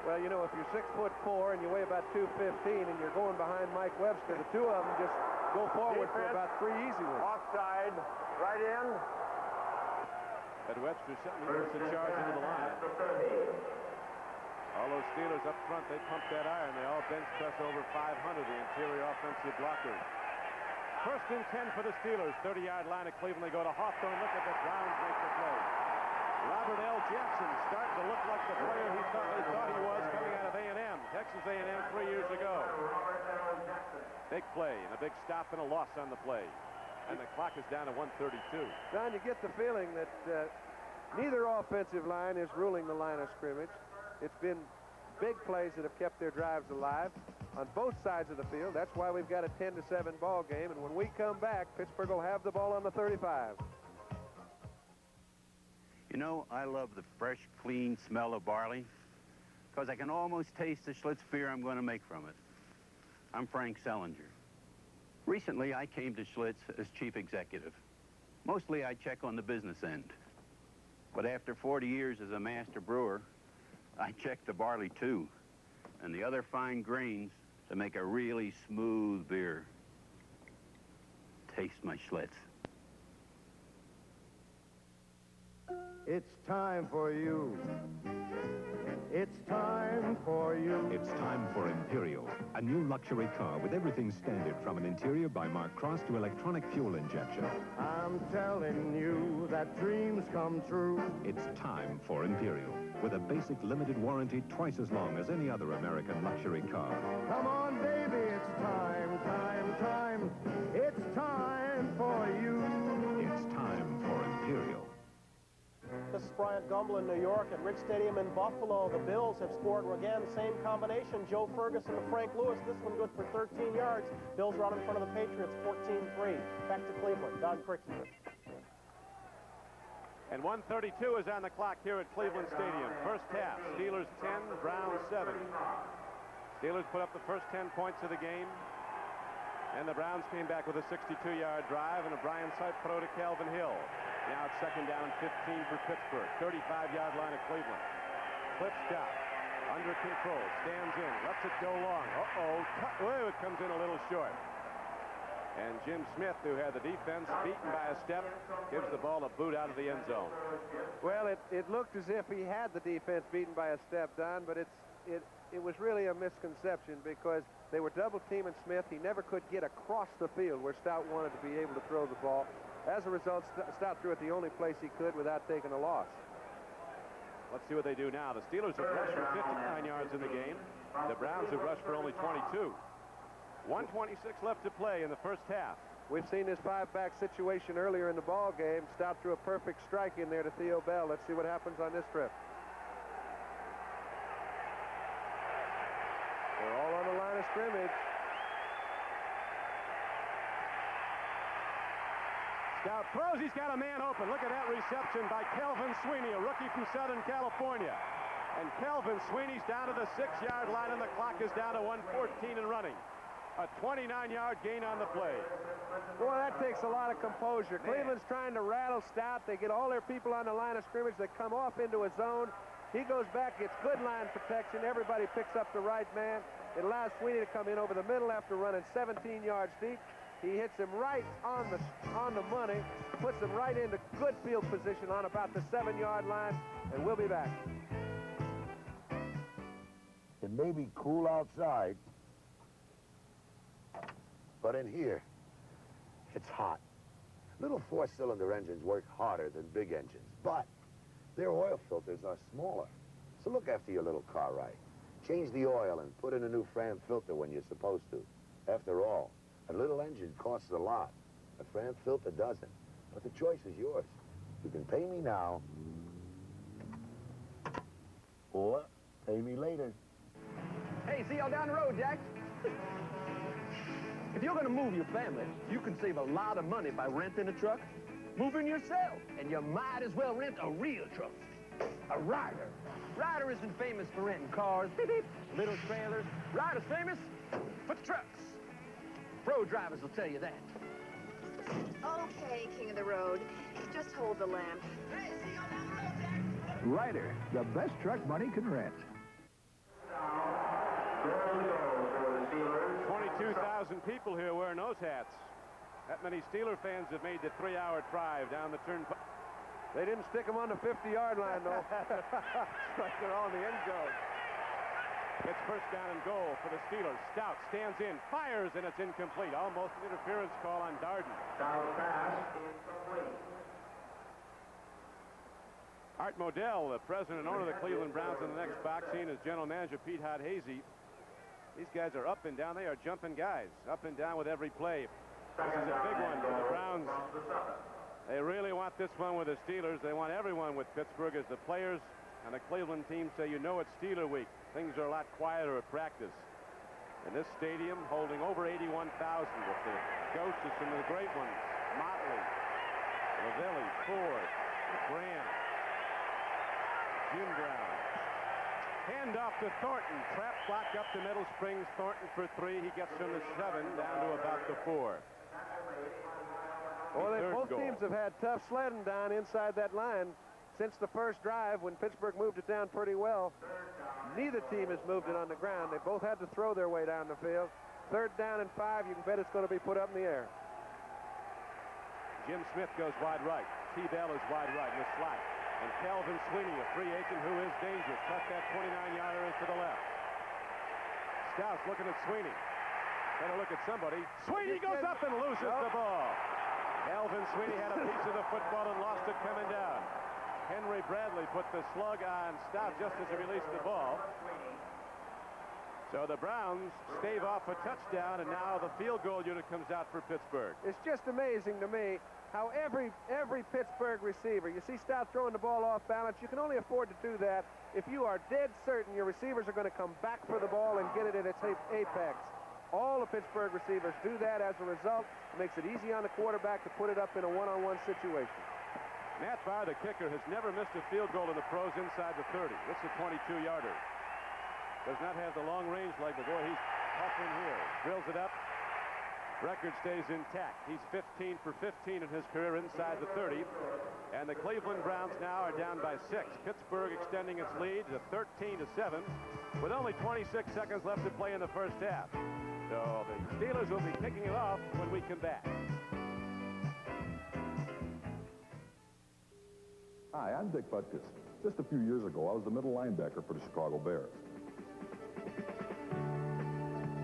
Well, you know, if you're 6'4" and you weigh about 215 and you're going behind Mike Webster, the two of them just go forward for about 3 easy ones. Offside, right in. Ed Webster certainly wants to charge into the line. All those Steelers up front, they pump that iron. They all bench press over 500, the interior offensive blockers. 1st and 10 for the Steelers. 30-yard line at Cleveland. They go to Hawthorne. Look at the Browns make the play. Robert L. Jackson starting to look like the player they thought he was coming out of A&M. Texas A&M 3 years ago. Big play and a big stop and a loss on the play. And the clock is down to 1:32. John, you get the feeling that neither offensive line is ruling the line of scrimmage. It's been big plays that have kept their drives alive on both sides of the field. That's why we've got a 10-7 ball game. And when we come back, Pittsburgh will have the ball on the 35. You know, I love the fresh, clean smell of barley. because I can almost taste the Schlitz beer I'm going to make from it. I'm Frank Selinger. Recently, I came to Schlitz as chief executive. Mostly, I check on the business end. But after 40 years as a master brewer, I check the barley, too, and the other fine grains to make a really smooth beer. Taste my Schlitz. It's time for you. It's time for you. It's time for Imperial, a new luxury car with everything standard from an interior by Mark Cross to electronic fuel injection. I'm telling you that dreams come true. It's time for Imperial, with a basic limited warranty twice as long as any other American luxury car. Come on, baby, it's time, time, time. It's time for you. It's time for Imperial. This is Priutt Gumble in New York at Rich Stadium in Buffalo. The Bills have scored again, same combination, Joe Ferguson to Frank Lewis. This one good for 13 yards. Bills are out in front of the Patriots, 14-3. Back to Cleveland, Don Crickey. And 1:32 is on the clock here at Cleveland Stadium. First half, Steelers 10, Browns 7. Steelers put up the first 10 points of the game. And the Browns came back with a 62-yard drive and a Brian Sipe throw to Calvin Hill. Now it's second down and 15 for Pittsburgh. 35-yard line of Cleveland. Clip Stoudt. Under control. Stands in. Lets it go long. Uh-oh. It comes in a little short. And Jim Smith, who had the defense beaten by a step, gives the ball a boot out of the end zone. Well, it looked as if he had the defense beaten by a step, Don, but it was really a misconception because they were double-teaming Smith. He never could get across the field where Stoudt wanted to be able to throw the ball. As a result, Stoudt threw it the only place he could without taking a loss. Let's see what they do now. The Steelers have rushed for 59 yards in the game. The Browns have rushed for only 22. 1:26 left to play in the first half. We've seen this five-back situation earlier in the ball game. Stoudt threw a perfect strike in there to Theo Bell. Let's see what happens on this trip. They're all on the line of scrimmage. Stoudt throws. He's got a man open. Look at that reception by Kelvin Sweeney, a rookie from Southern California. And Kelvin Sweeney's down to the 6-yard line, and the clock is down to 1:14 and running. A 29-yard gain on the play. Boy, that takes a lot of composure. Cleveland's trying to rattle Stoudt. They get all their people on the line of scrimmage. They come off into a zone. He goes back, gets good line protection. Everybody picks up the right man. It allows Sweeney to come in over the middle after running 17 yards deep. He hits him right on the money, puts him right into good field position on about the 7-yard line, and we'll be back. It may be cool outside, but in here, it's hot. Little 4-cylinder engines work harder than big engines, but their oil filters are smaller. So look after your little car right. Change the oil and put in a new Fran filter when you're supposed to. After all, a little engine costs a lot. A Fran filter doesn't. But the choice is yours. You can pay me now, or pay me later. Hey, see y'all down the road, Jack. If you're going to move your family, you can save a lot of money by renting a truck. Moving yourself, and you might as well rent a real truck. A Ryder. Ryder isn't famous for renting cars, beep, beep, little trailers. Ryder's famous for trucks. Pro drivers will tell you that. Okay, King of the Road. Just hold the lamp. Hey, see y'all down the road, Jack. Ryder, the best truck money can rent. 22,000 people here wearing those hats. That many Steeler fans have made the 3-hour drive down the turnpike. They didn't stick him on the 50-yard line, though. Like they're all in the end zone. It's first down and goal for the Steelers. Stoudt stands in, fires, and it's incomplete. Almost an interference call on Darden. Art Modell, the president and owner of the Cleveland Browns, in the next box scene is general manager Pete Hot-Hazy. These guys are up and down. They are jumping guys. Up and down with every play. This is a big one for the Browns. They really want this one with the Steelers. They want everyone with Pittsburgh as the players and the Cleveland team say, you know, it's Steeler week. Things are a lot quieter at practice. And this stadium holding over 81,000 with the ghosts of some of the great ones. Motley, Lavelli, Ford, Grant, Jim Brown, Hand off to Thornton. Trap block up the middle. Springs Thornton for 3. He gets from the 7 down to about the 4. Well, both teams have had tough sledding down inside that line since the first drive when Pittsburgh moved it down pretty well. Neither team has moved it on the ground. They both had to throw their way down the field. 3rd down and 5. You can bet it's going to be put up in the air. Jim Smith goes wide right. T. Bell is wide right in the slot. And Calvin Sweeney, a free agent who is dangerous. Cut that 29-yarder to the left. Stout's looking at Sweeney. Better look at somebody. Sweeney goes up and loses the ball. Calvin Sweeney had a piece of the football and lost it coming down. Henry Bradley put the slug on Stoudt just as he released the ball. So the Browns stave off a touchdown, and now the field goal unit comes out for Pittsburgh. It's just amazing to me how every Pittsburgh receiver, you see Stoudt throwing the ball off balance. You can only afford to do that if you are dead certain your receivers are going to come back for the ball and get it at its apex. All the Pittsburgh receivers do that. As a result, it makes it easy on the quarterback to put it up in a one-on-one situation. Matt Barr, the kicker, has never missed a field goal in the pros inside the 30. It's a 22-yarder. Does not have the long range leg, but boy, he's tough in here. Drills it up. Record stays intact. He's 15 for 15 in his career inside the 30. And the Cleveland Browns now are down by 6. Pittsburgh extending its lead to 13-7 with only 26 seconds left to play in the first half. So the Steelers will be kicking it off when we come back. Hi, I'm Dick Butkus. Just a few years ago, I was the middle linebacker for the Chicago Bears.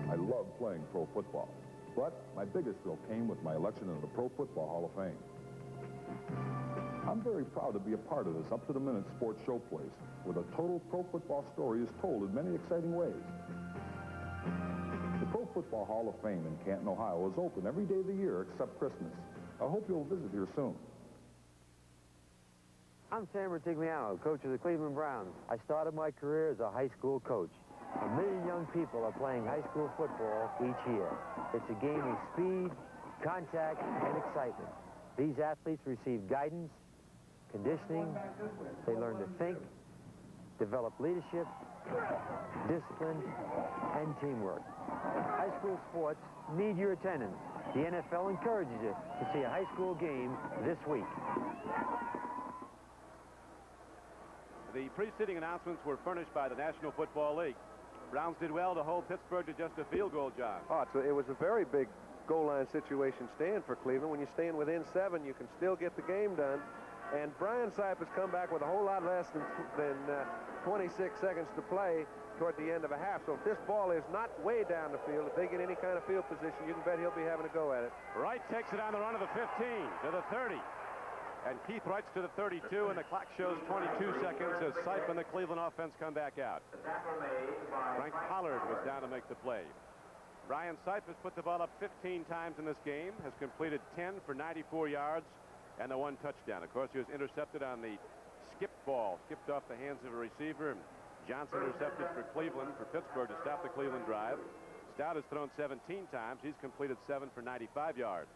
I loved playing pro football, but my biggest thrill came with my election into the Pro Football Hall of Fame. I'm very proud to be a part of this up-to-the-minute sports showplace, where the total pro football story is told in many exciting ways. The Pro Football Hall of Fame in Canton, Ohio is open every day of the year except Christmas. I hope you'll visit here soon. I'm Sam Rutigliano, coach of the Cleveland Browns. I started my career as a high school coach. 1 million young people are playing high school football each year. It's a game of speed, contact, and excitement. These athletes receive guidance, conditioning, they learn to think, develop leadership, discipline, and teamwork. High school sports need your attendance. The NFL encourages you to see a high school game this week. The preceding announcements were furnished by the National Football League. Browns did well to hold Pittsburgh to just a field goal, John. Oh, it was a very big goal line situation stand for Cleveland. When you stand within 7, you can still get the game done. And Brian Sipe has come back with a whole lot less than 26 seconds to play toward the end of a half. So if this ball is not way down the field, if they get any kind of field position, you can bet he'll be having a go at it. Wright takes it on the run of the 15 to the 30. And Keith Wright's to the 32, and the clock shows 22 seconds as Sipe and the Cleveland offense come back out. Frank Pollard was down to make the play. Brian Sipe has put the ball up 15 times in this game, has completed 10 for 94 yards, and the 1 touchdown. Of course, he was intercepted on the skip ball, skipped off the hands of a receiver, and Johnson intercepted for Cleveland, for Pittsburgh to stop the Cleveland drive. Stoudt has thrown 17 times. He's completed 7 for 95 yards.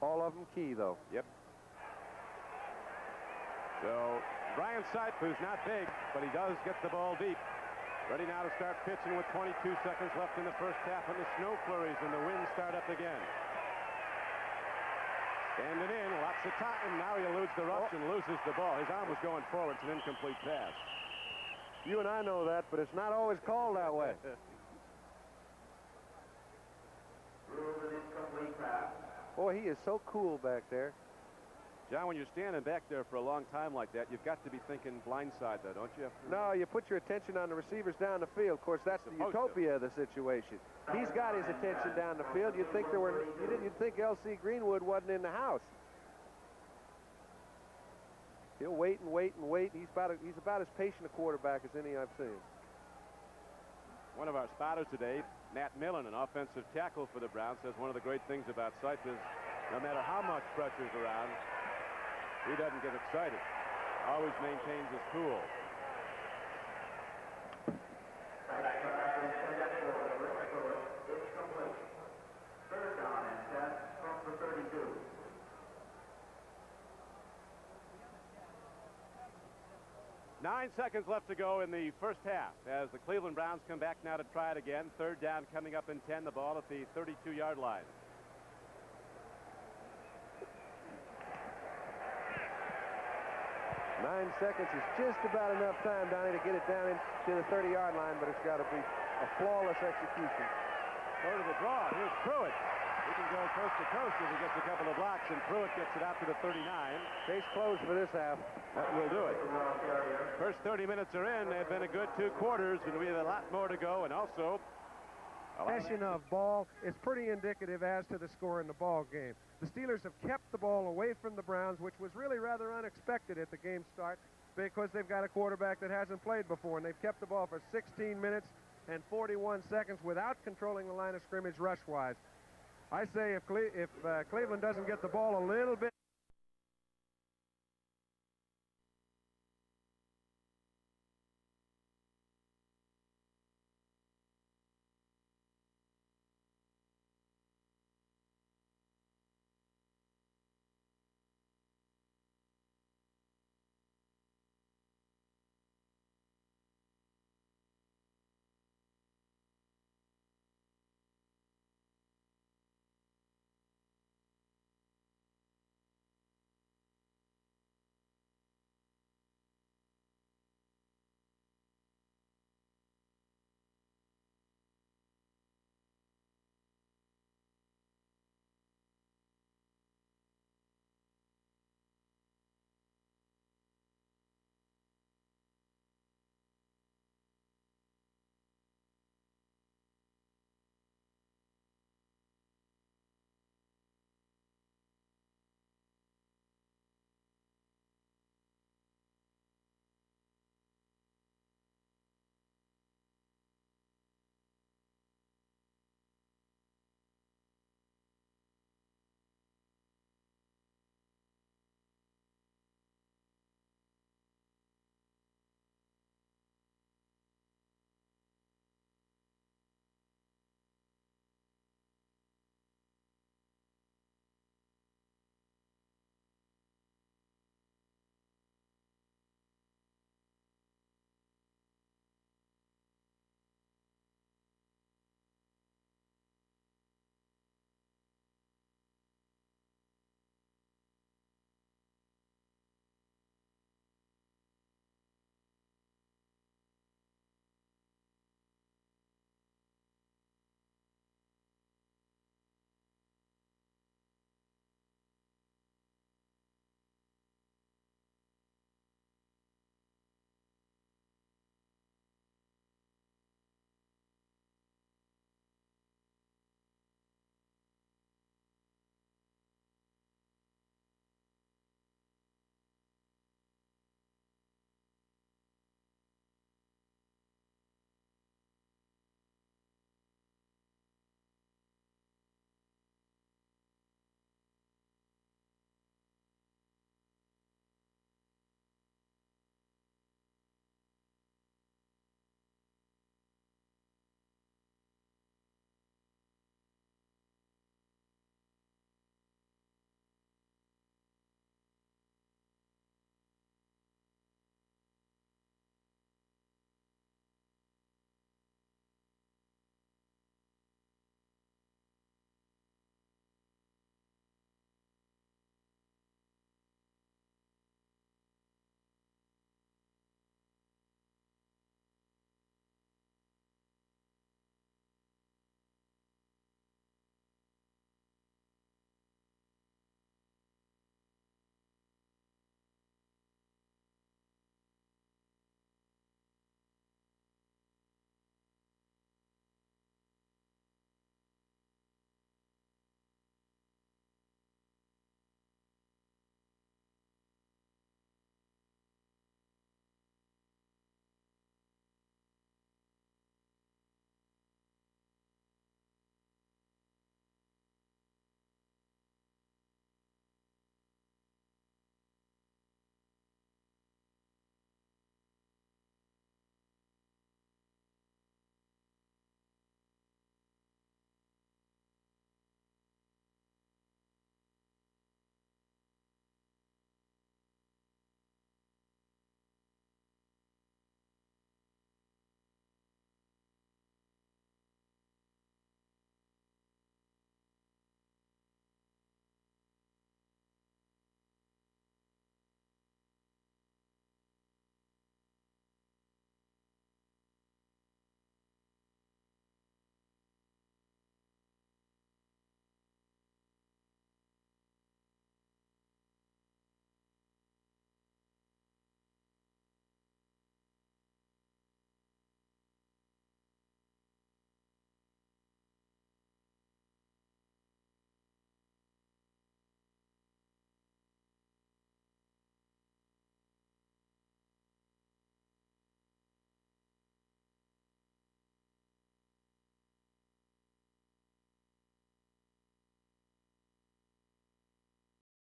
All of them key, though. Yep. So Brian Sipe, who's not big, but he does get the ball deep. Ready now to start pitching with 22 seconds left in the first half, and the snow flurries and the winds start up again. Standing in, lots of time. Now he eludes the rush and loses the ball. His arm was going forward. It's an incomplete pass. You and I know that, but it's not always called that way. Boy, he is so cool back there. John, when you're standing back there for a long time like that, you've got to be thinking blindside, though, don't you? No, you put your attention on the receivers down the field. Of course, that's the utopia of the situation. He's got his attention down the field. You'd think you'd think L.C. Greenwood wasn't in the house. He'll wait and wait and wait. He's about as patient a quarterback as any I've seen. One of our spotters today, Matt Millen, an offensive tackle for the Browns, says one of the great things about Sipe is no matter how much pressure's around, he doesn't get excited. Always maintains his cool. Third down and 10 from the 32. 9 seconds left to go in the first half as the Cleveland Browns come back now to try it again. Third down coming up in 10. The ball at the 32-yard line. Nine seconds is just about enough time, Donnie, to get it down into the 30-yard line, but it's got to be a flawless execution. Go to the draw. Here's Pruitt. He can go coast to coast if he gets a couple of blocks, and Pruitt gets it out to the 39. Case closed for this half. That will do it. First 30 minutes are in. They've been a good 2 quarters, and we have a lot more to go, and also Possession of ball is pretty indicative as to the score in the ball game. The Steelers have kept the ball away from the Browns, which was really rather unexpected at the game start because they've got a quarterback that hasn't played before, and they've kept the ball for 16 minutes and 41 seconds without controlling the line of scrimmage rush-wise. I say if Cleveland doesn't get the ball a little bit